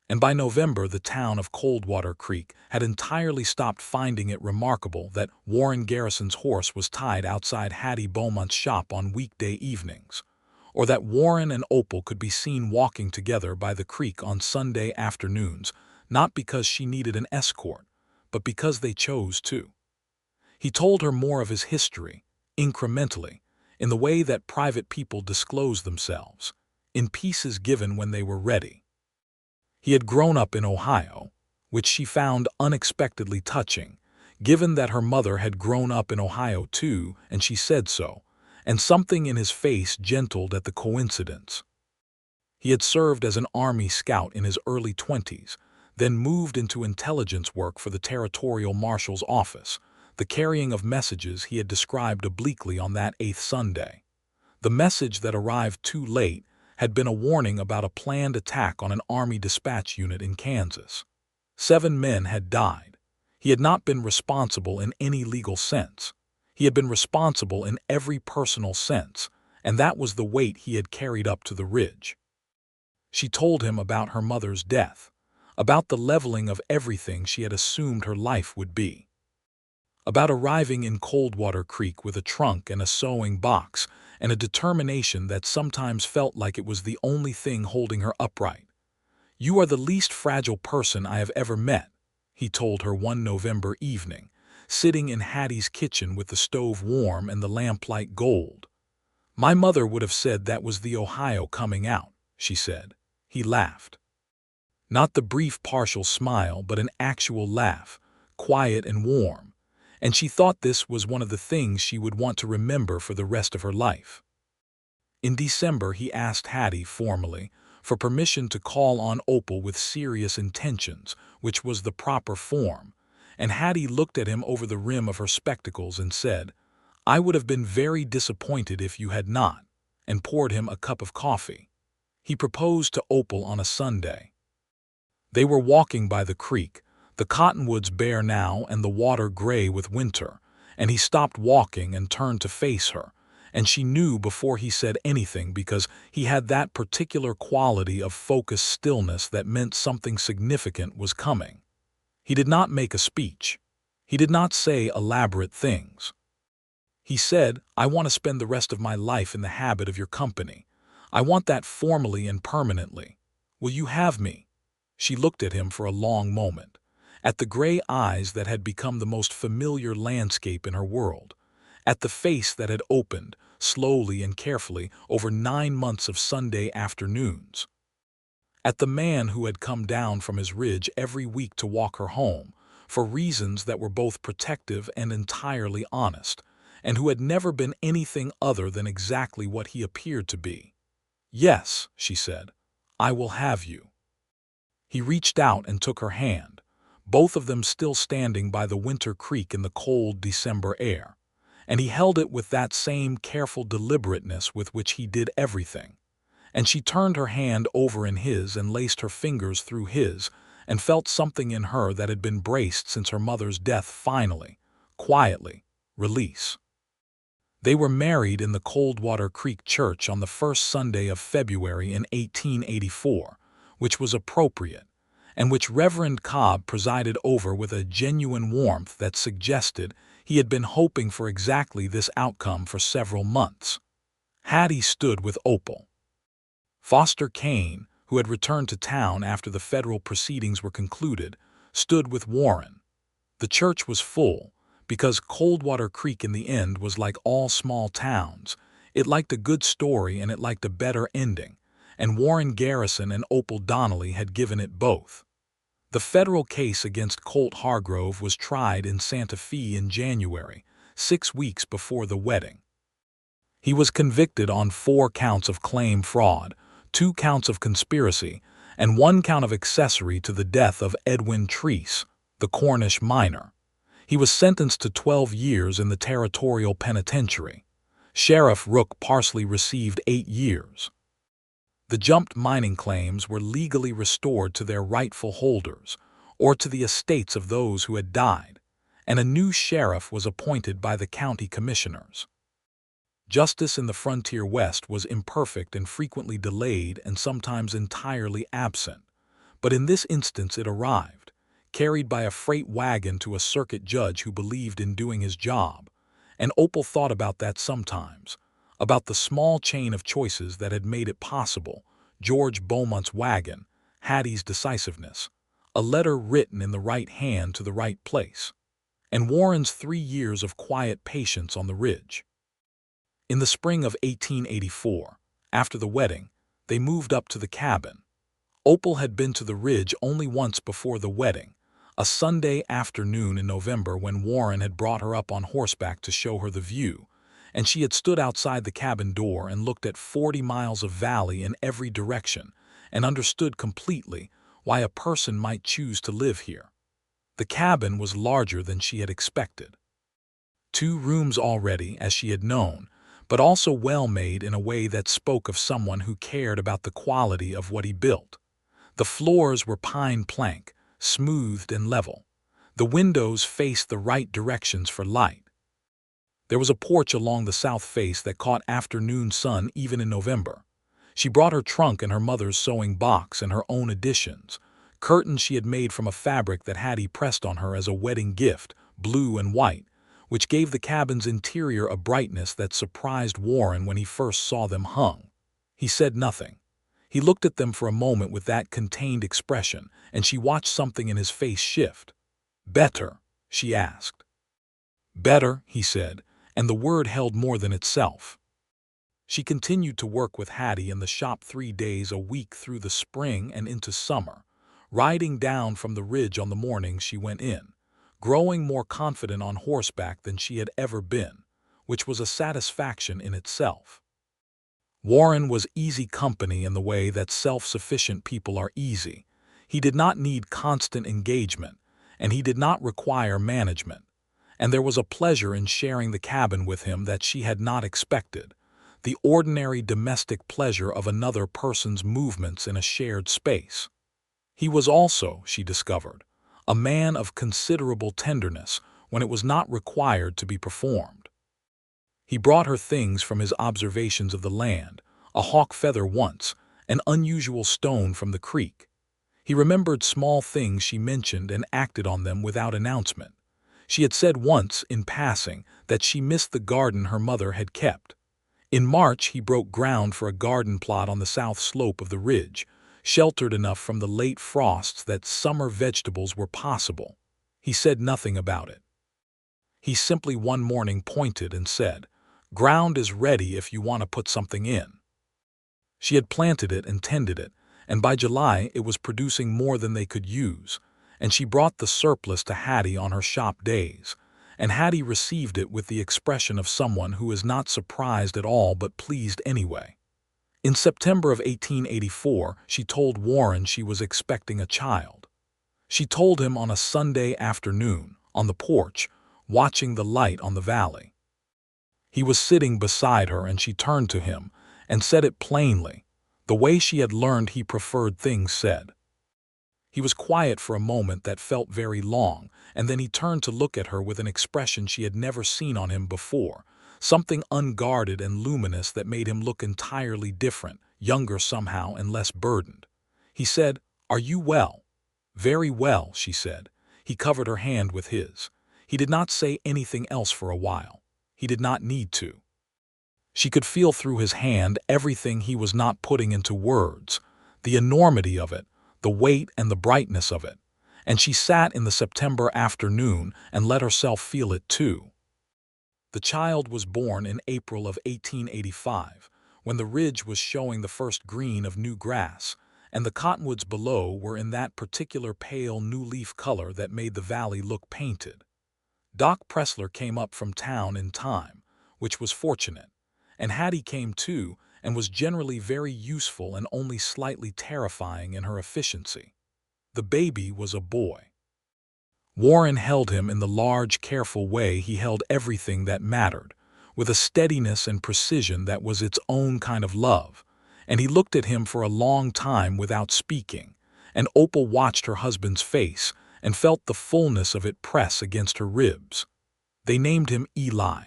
And by November, the town of Coldwater Creek had entirely stopped finding it remarkable that Warren Garrison's horse was tied outside Hattie Beaumont's shop on weekday evenings, or that Warren and Opal could be seen walking together by the creek on Sunday afternoons, not because she needed an escort, but because they chose to. He told her more of his history, incrementally, in the way that private people disclose themselves, in pieces given when they were ready. He had grown up in Ohio, which she found unexpectedly touching, given that her mother had grown up in Ohio too, and she said so, and something in his face gentled at the coincidence. He had served as an Army scout in his early 20s, then moved into intelligence work for the Territorial Marshal's office, the carrying of messages he had described obliquely on that 8th Sunday. The message that arrived too late had been a warning about a planned attack on an Army dispatch unit in Kansas. 7 men had died. He had not been responsible in any legal sense. He had been responsible in every personal sense, and that was the weight he had carried up to the ridge. She told him about her mother's death, about the leveling of everything she had assumed her life would be, about arriving in Coldwater Creek with a trunk and a sewing box and a determination that sometimes felt like it was the only thing holding her upright. "You are the least fragile person I have ever met," he told her one November evening, sitting in Hattie's kitchen with the stove warm and the lamplight gold. "My mother would have said that was the Ohio coming out," she said. He laughed. Not the brief partial smile, but an actual laugh, quiet and warm, and she thought this was one of the things she would want to remember for the rest of her life. In December, he asked Hattie formally for permission to call on Opal with serious intentions, which was the proper form, and Hattie looked at him over the rim of her spectacles and said, "I would have been very disappointed if you had not," and poured him a cup of coffee. He proposed to Opal on a Sunday. They were walking by the creek, the cottonwoods bare now and the water gray with winter, and he stopped walking and turned to face her, and she knew before he said anything because he had that particular quality of focused stillness that meant something significant was coming. He did not make a speech. He did not say elaborate things. He said, "I want to spend the rest of my life in the habit of your company. I want that formally and permanently. Will you have me?" She looked at him for a long moment, at the gray eyes that had become the most familiar landscape in her world, at the face that had opened, slowly and carefully, over 9 months of Sunday afternoons, at the man who had come down from his ridge every week to walk her home, for reasons that were both protective and entirely honest, and who had never been anything other than exactly what he appeared to be. "Yes," she said, "I will have you." He reached out and took her hand, both of them still standing by the winter creek in the cold December air, and he held it with that same careful deliberateness with which he did everything. And she turned her hand over in his and laced her fingers through his and felt something in her that had been braced since her mother's death finally, quietly, release. They were married in the Coldwater Creek Church on the first Sunday of February in 1884, which was appropriate, and which Reverend Cobb presided over with a genuine warmth that suggested he had been hoping for exactly this outcome for several months. Hattie stood with Opal. Foster Kane, who had returned to town after the federal proceedings were concluded, stood with Warren. The church was full, because Coldwater Creek in the end was like all small towns. It liked a good story and it liked a better ending, and Warren Garrison and Opal Donnelly had given it both. The federal case against Colt Hargrove was tried in Santa Fe in January, 6 weeks before the wedding. He was convicted on 4 counts of claim fraud, 2 counts of conspiracy, and 1 count of accessory to the death of Edwin Treese, the Cornish miner. He was sentenced to 12 years in the Territorial Penitentiary. Sheriff Rook Parsley received 8 years. The jumped mining claims were legally restored to their rightful holders, or to the estates of those who had died, and a new sheriff was appointed by the county commissioners. Justice in the frontier West was imperfect and frequently delayed and sometimes entirely absent, but in this instance it arrived, carried by a freight wagon to a circuit judge who believed in doing his job, and Opal thought about that sometimes, about the small chain of choices that had made it possible: George Beaumont's wagon, Hattie's decisiveness, a letter written in the right hand to the right place, and Warren's 3 years of quiet patience on the ridge. In the spring of 1884, after the wedding, they moved up to the cabin. Opal had been to the ridge only once before the wedding, a Sunday afternoon in November when Warren had brought her up on horseback to show her the view, and she had stood outside the cabin door and looked at 40 miles of valley in every direction and understood completely why a person might choose to live here. The cabin was larger than she had expected. 2 rooms already, as she had known, but also well-made in a way that spoke of someone who cared about the quality of what he built. The floors were pine plank, smoothed and level. The windows faced the right directions for light. There was a porch along the south face that caught afternoon sun even in November. She brought her trunk and her mother's sewing box and her own additions, curtains she had made from a fabric that Hattie pressed on her as a wedding gift, blue and white, which gave the cabin's interior a brightness that surprised Warren when he first saw them hung. He said nothing. He looked at them for a moment with that contained expression, and she watched something in his face shift. "Better?" she asked. "Better," he said, and the word held more than itself. She continued to work with Hattie in the shop 3 days a week through the spring and into summer, riding down from the ridge on the mornings she went in, growing more confident on horseback than she had ever been, which was a satisfaction in itself. Warren was easy company in the way that self-sufficient people are easy. He did not need constant engagement, and he did not require management. And there was a pleasure in sharing the cabin with him that she had not expected, the ordinary domestic pleasure of another person's movements in a shared space. He was also, she discovered, a man of considerable tenderness when it was not required to be performed. He brought her things from his observations of the land, a hawk feather once, an unusual stone from the creek. He remembered small things she mentioned and acted on them without announcement. She had said once, in passing, that she missed the garden her mother had kept. In March he broke ground for a garden plot on the south slope of the ridge, sheltered enough from the late frosts that summer vegetables were possible. He said nothing about it. He simply one morning pointed and said, "Ground is ready if you want to put something in." She had planted it and tended it, and by July it was producing more than they could use, and she brought the surplus to Hattie on her shop days, and Hattie received it with the expression of someone who is not surprised at all but pleased anyway. In September of 1884, she told Warren she was expecting a child. She told him on a Sunday afternoon, on the porch, watching the light on the valley. He was sitting beside her and she turned to him and said it plainly, the way she had learned he preferred things said. He was quiet for a moment that felt very long, and then he turned to look at her with an expression she had never seen on him before, something unguarded and luminous that made him look entirely different, younger somehow and less burdened. He said, "Are you well?" "Very well," she said. He covered her hand with his. He did not say anything else for a while. He did not need to. She could feel through his hand everything he was not putting into words, the enormity of it, the weight and the brightness of it, and she sat in the September afternoon and let herself feel it too. The child was born in April of 1885, when the ridge was showing the first green of new grass, and the cottonwoods below were in that particular pale new leaf color that made the valley look painted. Doc Pressler came up from town in time, which was fortunate, and Hattie came too, and was generally very useful and only slightly terrifying in her efficiency. The baby was a boy. Warren held him in the large, careful way he held everything that mattered, with a steadiness and precision that was its own kind of love, and he looked at him for a long time without speaking, and Opal watched her husband's face and felt the fullness of it press against her ribs. They named him Eli.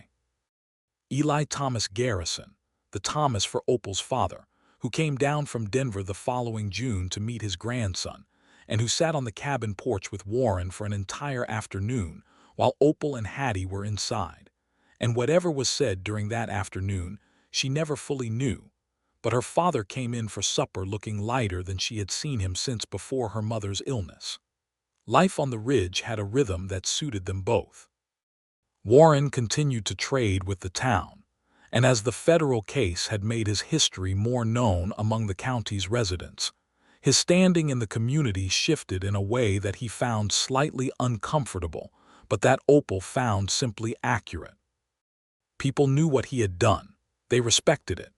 Eli Thomas Garrison, the Thomas for Opal's father, who came down from Denver the following June to meet his grandson, and who sat on the cabin porch with Warren for an entire afternoon while Opal and Hattie were inside. And whatever was said during that afternoon, she never fully knew, but her father came in for supper looking lighter than she had seen him since before her mother's illness. Life on the ridge had a rhythm that suited them both. Warren continued to trade with the town, and as the federal case had made his history more known among the county's residents, his standing in the community shifted in a way that he found slightly uncomfortable, but that Opal found simply accurate. People knew what he had done. They respected it.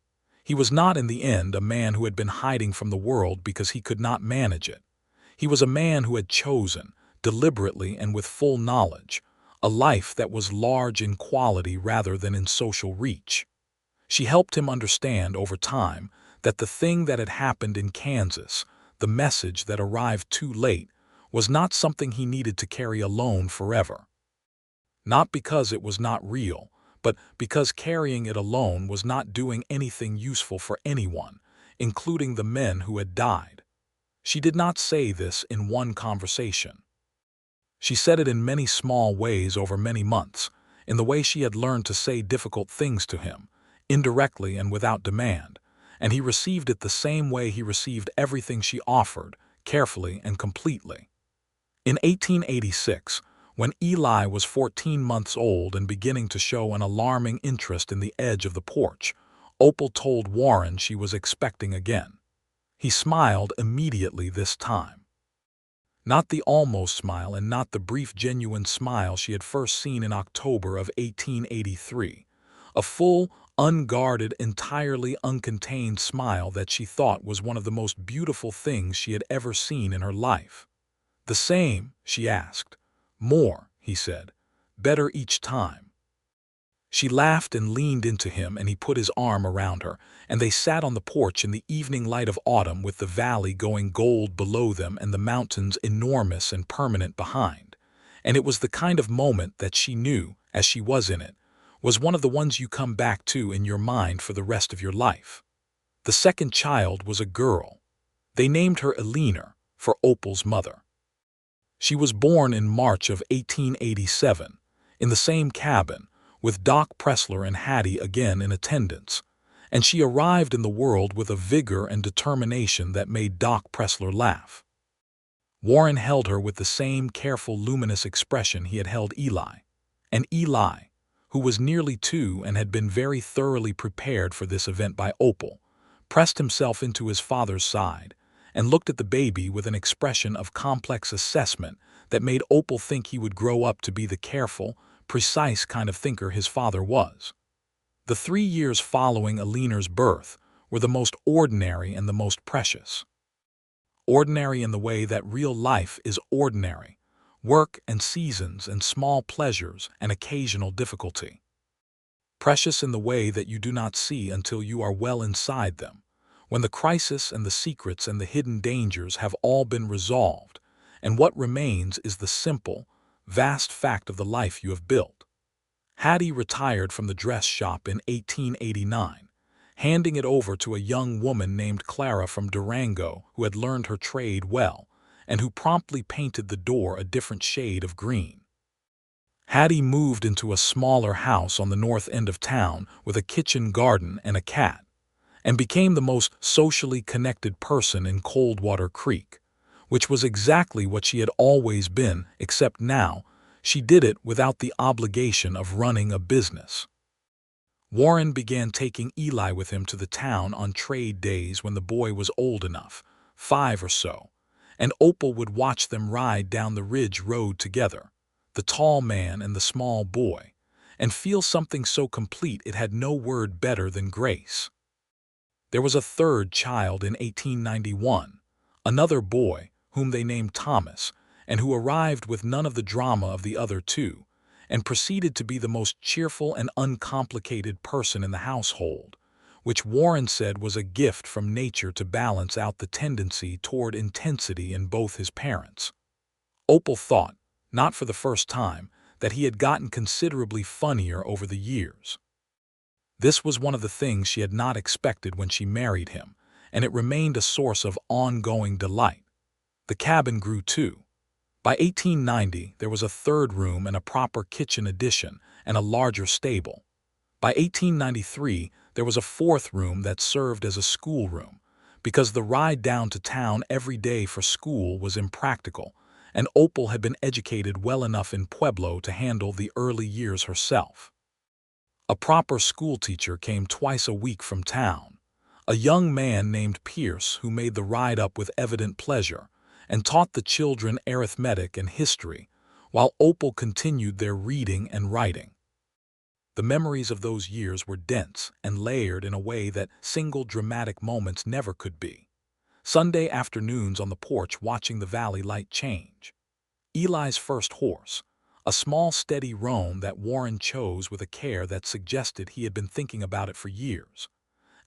He was not in the end a man who had been hiding from the world because he could not manage it. He was a man who had chosen, deliberately and with full knowledge, a life that was large in quality rather than in social reach. She helped him understand over time that the thing that had happened in Kansas, the message that arrived too late, was not something he needed to carry alone forever. Not because it was not real, but because carrying it alone was not doing anything useful for anyone, including the men who had died. She did not say this in one conversation. She said it in many small ways over many months, in the way she had learned to say difficult things to him, indirectly and without demand, and he received it the same way he received everything she offered, carefully and completely. In 1886, when Eli was 14 months old and beginning to show an alarming interest in the edge of the porch, Opal told Warren she was expecting again. He smiled immediately this time. Not the almost smile and not the brief genuine smile she had first seen in October of 1883. A full, unguarded, entirely uncontained smile that she thought was one of the most beautiful things she had ever seen in her life. "The same?" she asked. "More," he said. "Better each time." She laughed and leaned into him, and he put his arm around her, and they sat on the porch in the evening light of autumn with the valley going gold below them and the mountains enormous and permanent behind. And it was the kind of moment that she knew, as she was in it, was one of the ones you come back to in your mind for the rest of your life. The second child was a girl. They named her Eleanor, for Opal's mother. She was born in March of 1887, in the same cabin, with Doc Pressler and Hattie again in attendance, and she arrived in the world with a vigor and determination that made Doc Pressler laugh. Warren held her with the same careful, luminous expression he had held Eli, and Eli, who was nearly 2 and had been very thoroughly prepared for this event by Opal, pressed himself into his father's side and looked at the baby with an expression of complex assessment that made Opal think he would grow up to be the careful, precise kind of thinker his father was. The 3 years following Eleanor's birth were the most ordinary and the most precious. Ordinary in the way that real life is ordinary, work and seasons and small pleasures and occasional difficulty. Precious in the way that you do not see until you are well inside them, when the crisis and the secrets and the hidden dangers have all been resolved, and what remains is the simple, vast fact of the life you have built. Hattie retired from the dress shop in 1889, handing it over to a young woman named Clara from Durango who had learned her trade well and who promptly painted the door a different shade of green. Hattie moved into a smaller house on the north end of town with a kitchen garden and a cat, and became the most socially connected person in Coldwater Creek, which was exactly what she had always been, except now she did it without the obligation of running a business. Warren began taking Eli with him to the town on trade days when the boy was old enough, 5 or so, and Opal would watch them ride down the ridge road together, the tall man and the small boy, and feel something so complete it had no word better than grace. There was a third child in 1891, another boy, whom they named Thomas, and who arrived with none of the drama of the other 2, and proceeded to be the most cheerful and uncomplicated person in the household, which Warren said was a gift from nature to balance out the tendency toward intensity in both his parents. Opal thought, not for the first time, that he had gotten considerably funnier over the years. This was one of the things she had not expected when she married him, and it remained a source of ongoing delight. The cabin grew too. By 1890, there was a third room and a proper kitchen addition and a larger stable. By 1893, there was a fourth room that served as a schoolroom, because the ride down to town every day for school was impractical, and Opal had been educated well enough in Pueblo to handle the early years herself. A proper schoolteacher came twice a week from town, a young man named Pierce who made the ride up with evident pleasure and taught the children arithmetic and history, while Opal continued their reading and writing. The memories of those years were dense and layered in a way that single dramatic moments never could be. Sunday afternoons on the porch watching the valley light change. Eli's first horse, a small steady roan that Warren chose with a care that suggested he had been thinking about it for years.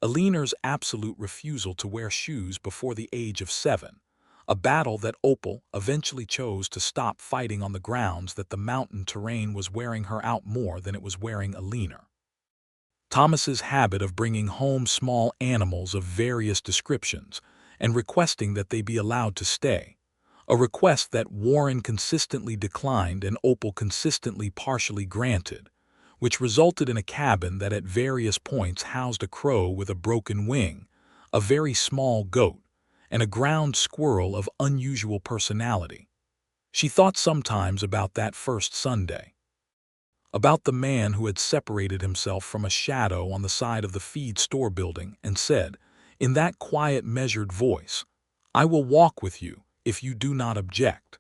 Eleanor's absolute refusal to wear shoes before the age of 7, a battle that Opal eventually chose to stop fighting on the grounds that the mountain terrain was wearing her out more than it was wearing Eleanor. Thomas's habit of bringing home small animals of various descriptions and requesting that they be allowed to stay, a request that Warren consistently declined and Opal consistently partially granted, which resulted in a cabin that at various points housed a crow with a broken wing, a very small goat, and a ground squirrel of unusual personality. She thought sometimes about that first Sunday, about the man who had separated himself from a shadow on the side of the feed store building and said, in that quiet, measured voice, "I will walk with you if you do not object."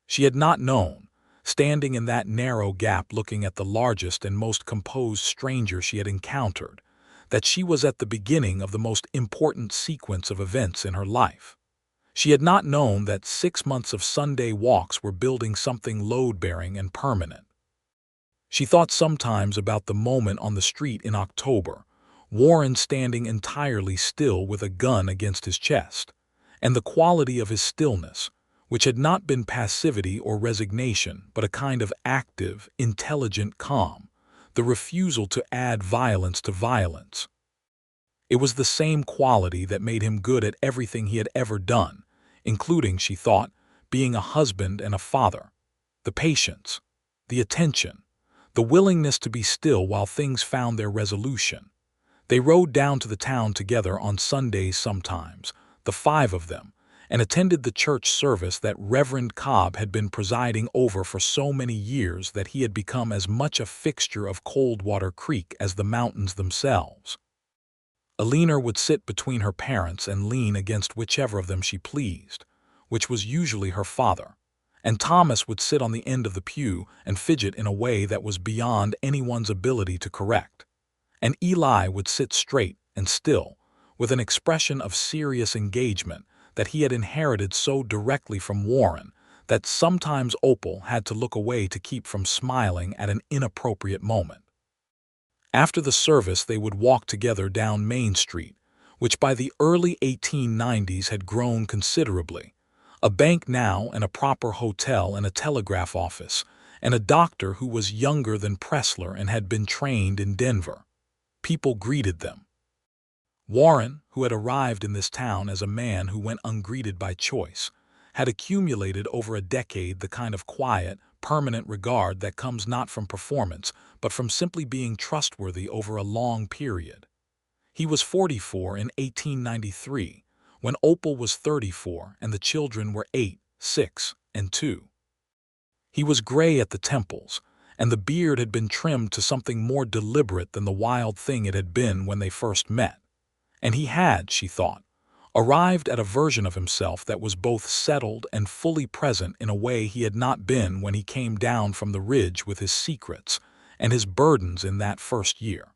She had not known, standing in that narrow gap looking at the largest and most composed stranger she had encountered, that she was at the beginning of the most important sequence of events in her life. She had not known that 6 months of Sunday walks were building something load-bearing and permanent. She thought sometimes about the moment on the street in October, Warren standing entirely still with a gun against his chest, and the quality of his stillness, which had not been passivity or resignation but a kind of active, intelligent calm, the refusal to add violence to violence. It was the same quality that made him good at everything he had ever done, including, she thought, being a husband and a father. The patience, the attention, the willingness to be still while things found their resolution. They rode down to the town together on Sundays sometimes, the 5 of them, and attended the church service that Reverend Cobb had been presiding over for so many years that he had become as much a fixture of Coldwater Creek as the mountains themselves. Eleanor would sit between her parents and lean against whichever of them she pleased, which was usually her father, and Thomas would sit on the end of the pew and fidget in a way that was beyond anyone's ability to correct. And Eli would sit straight and still, with an expression of serious engagement that he had inherited so directly from Warren that sometimes Opal had to look away to keep from smiling at an inappropriate moment. After the service they would walk together down Main Street, which by the early 1890s had grown considerably, a bank now and a proper hotel and a telegraph office, and a doctor who was younger than Pressler and had been trained in Denver. People greeted them. Warren, who had arrived in this town as a man who went ungreeted by choice, had accumulated over a decade the kind of quiet, permanent regard that comes not from performance, but from simply being trustworthy over a long period. He was 44 in 1893, when Opal was 34 and the children were 8, 6, and 2. He was gray at the temples, and the beard had been trimmed to something more deliberate than the wild thing it had been when they first met. And he had, she thought, arrived at a version of himself that was both settled and fully present in a way he had not been when he came down from the ridge with his secrets and his burdens in that first year.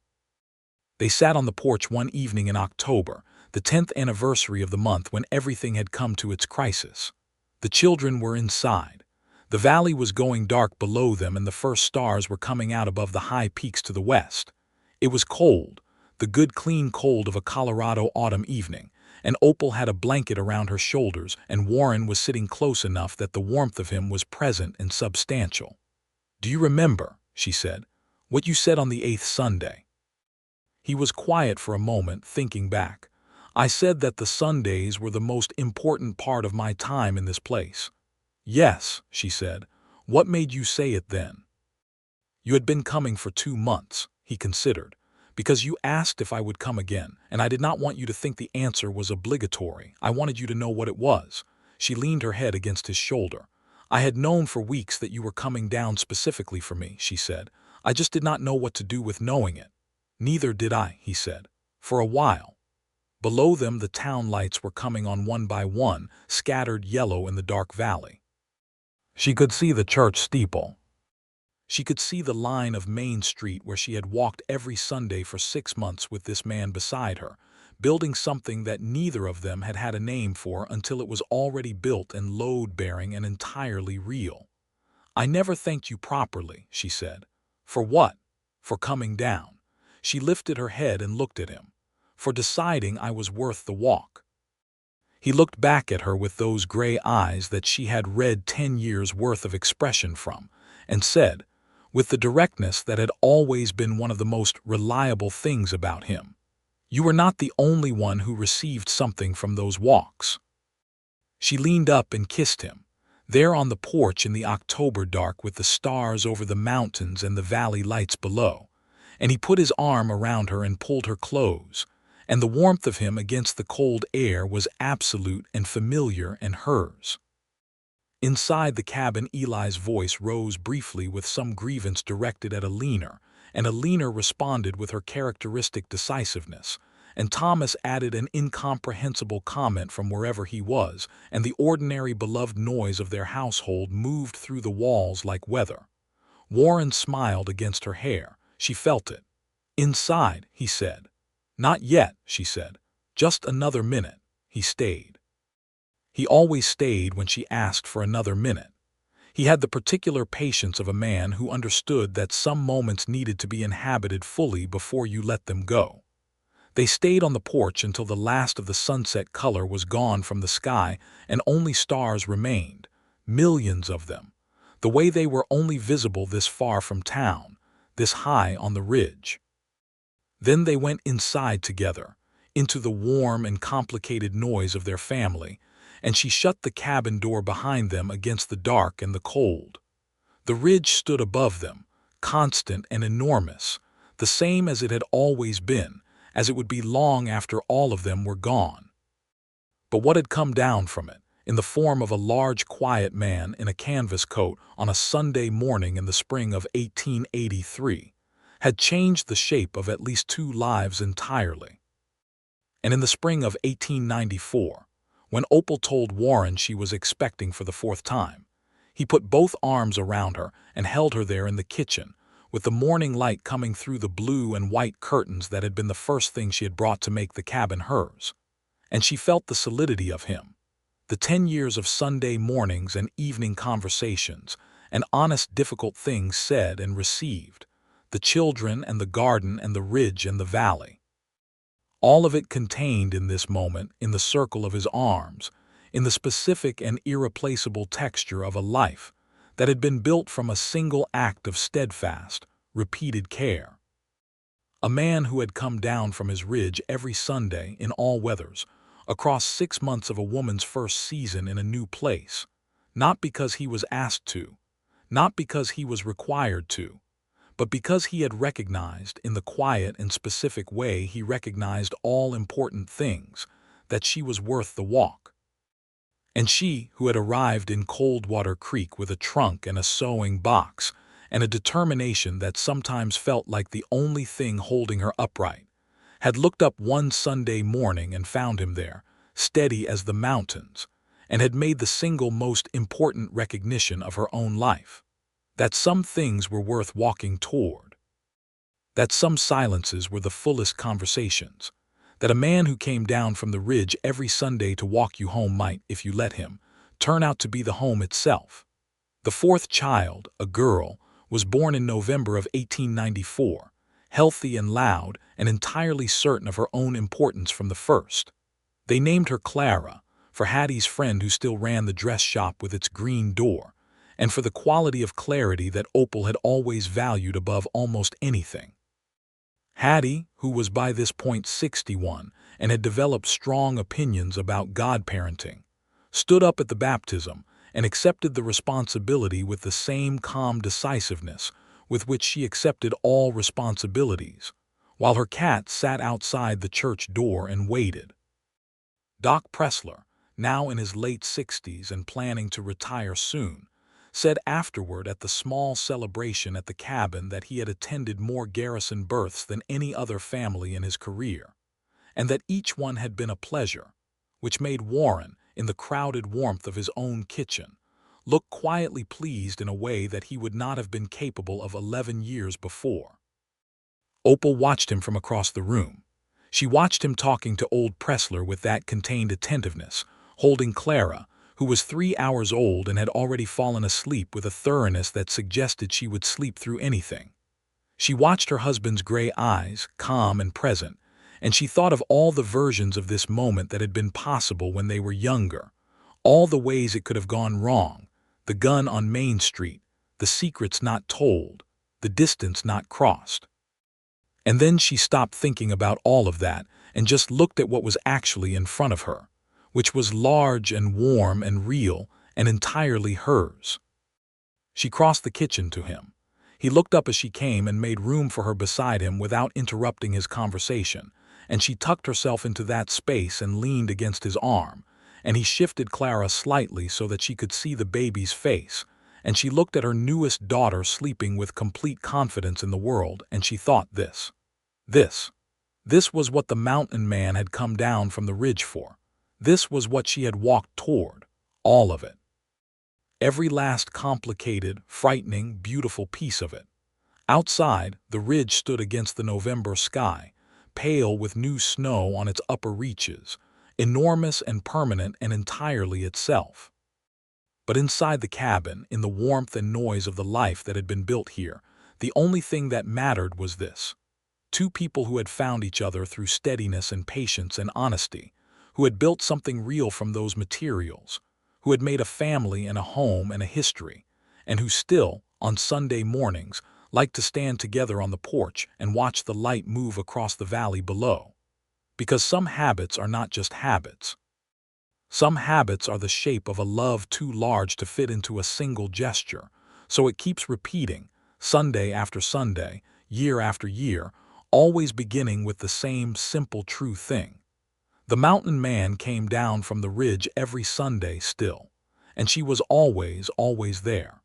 They sat on the porch one evening in October, the 10th anniversary of the month when everything had come to its crisis. The children were inside. The valley was going dark below them and the first stars were coming out above the high peaks to the west. It was cold, the good clean cold of a Colorado autumn evening, and Opal had a blanket around her shoulders and Warren was sitting close enough that the warmth of him was present and substantial. "Do you remember," she said, "what you said on the 8th Sunday?" He was quiet for a moment, thinking back. "I said that the Sundays were the most important part of my time in this place." "Yes," she said. "What made you say it then?" "You had been coming for 2 months," he considered, "because you asked if I would come again, and I did not want you to think the answer was obligatory. I wanted you to know what it was." She leaned her head against his shoulder. "I had known for weeks that you were coming down specifically for me," she said. "I just did not know what to do with knowing it." "Neither did I," he said, "for a while." Below them the town lights were coming on one by one, scattered yellow in the dark valley. She could see the church steeple. She could see the line of Main Street where she had walked every Sunday for 6 months with this man beside her, building something that neither of them had had a name for until it was already built and load-bearing and entirely real. "I never thanked you properly," she said. "For what?" "For coming down." She lifted her head and looked at him. "For deciding I was worth the walk." He looked back at her with those gray eyes that she had read 10 years' worth of expression from, and said, with the directness that had always been one of the most reliable things about him, "You were not the only one who received something from those walks." She leaned up and kissed him, there on the porch in the October dark with the stars over the mountains and the valley lights below, and he put his arm around her and pulled her close, and the warmth of him against the cold air was absolute and familiar and hers. Inside the cabin, Eli's voice rose briefly with some grievance directed at Alina, and Alina responded with her characteristic decisiveness, and Thomas added an incomprehensible comment from wherever he was, and the ordinary beloved noise of their household moved through the walls like weather. Warren smiled against her hair. She felt it. "Inside," he said. "Not yet," she said. "Just another minute." He stayed. He always stayed when she asked for another minute. He had the particular patience of a man who understood that some moments needed to be inhabited fully before you let them go. They stayed on the porch until the last of the sunset color was gone from the sky and only stars remained, millions of them, the way they were only visible this far from town, this high on the ridge. Then they went inside together, into the warm and complicated noise of their family, and she shut the cabin door behind them against the dark and the cold. The ridge stood above them, constant and enormous, the same as it had always been, as it would be long after all of them were gone. But what had come down from it, in the form of a large quiet man in a canvas coat on a Sunday morning in the spring of 1883, had changed the shape of at least 2 lives entirely. And in the spring of 1894, when Opal told Warren she was expecting for the 4th time, he put both arms around her and held her there in the kitchen, with the morning light coming through the blue and white curtains that had been the first thing she had brought to make the cabin hers. And she felt the solidity of him, the 10 years of Sunday mornings and evening conversations, and honest difficult things said and received, the children and the garden and the ridge and the valley. All of it contained in this moment in the circle of his arms, in the specific and irreplaceable texture of a life that had been built from a single act of steadfast, repeated care. A man who had come down from his ridge every Sunday in all weathers, across 6 months of a woman's first season in a new place, not because he was asked to, not because he was required to, but because he had recognized in the quiet and specific way he recognized all important things, that she was worth the walk. And she, who had arrived in Coldwater Creek with a trunk and a sewing box, and a determination that sometimes felt like the only thing holding her upright, had looked up one Sunday morning and found him there, steady as the mountains, and had made the single most important recognition of her own life, that some things were worth walking toward, that some silences were the fullest conversations, that a man who came down from the ridge every Sunday to walk you home might, if you let him, turn out to be the home itself. The 4th child, a girl, was born in November of 1894, healthy and loud and entirely certain of her own importance from the first. They named her Clara, for Hattie's friend who still ran the dress shop with its green door, and for the quality of clarity that Opal had always valued above almost anything. Hattie, who was by this point 61 and had developed strong opinions about godparenting, stood up at the baptism and accepted the responsibility with the same calm decisiveness with which she accepted all responsibilities, while her cat sat outside the church door and waited. Doc Pressler, now in his late 60s and planning to retire soon, said afterward at the small celebration at the cabin that he had attended more Garrison births than any other family in his career, and that each one had been a pleasure, which made Warren, in the crowded warmth of his own kitchen, look quietly pleased in a way that he would not have been capable of 11 years before. Opal watched him from across the room. She watched him talking to old Pressler with that contained attentiveness, holding Clara, who was 3 hours old and had already fallen asleep with a thoroughness that suggested she would sleep through anything. She watched her husband's gray eyes, calm and present, and she thought of all the versions of this moment that had been possible when they were younger, all the ways it could have gone wrong: the gun on Main Street, the secrets not told, the distance not crossed. And then she stopped thinking about all of that and just looked at what was actually in front of her, which was large and warm and real and entirely hers. She crossed the kitchen to him. He looked up as she came and made room for her beside him without interrupting his conversation, and she tucked herself into that space and leaned against his arm, and he shifted Clara slightly so that she could see the baby's face, and she looked at her newest daughter sleeping with complete confidence in the world, and she thought this was what the mountain man had come down from the ridge for. This was what she had walked toward, all of it. Every last complicated, frightening, beautiful piece of it. Outside, the ridge stood against the November sky, pale with new snow on its upper reaches, enormous and permanent and entirely itself. But inside the cabin, in the warmth and noise of the life that had been built here, the only thing that mattered was this: two people who had found each other through steadiness and patience and honesty, who had built something real from those materials, who had made a family and a home and a history, and who still, on Sunday mornings, liked to stand together on the porch and watch the light move across the valley below. Because some habits are not just habits. Some habits are the shape of a love too large to fit into a single gesture, so it keeps repeating, Sunday after Sunday, year after year, always beginning with the same simple true thing. The mountain man came down from the ridge every Sunday still, and she was always there.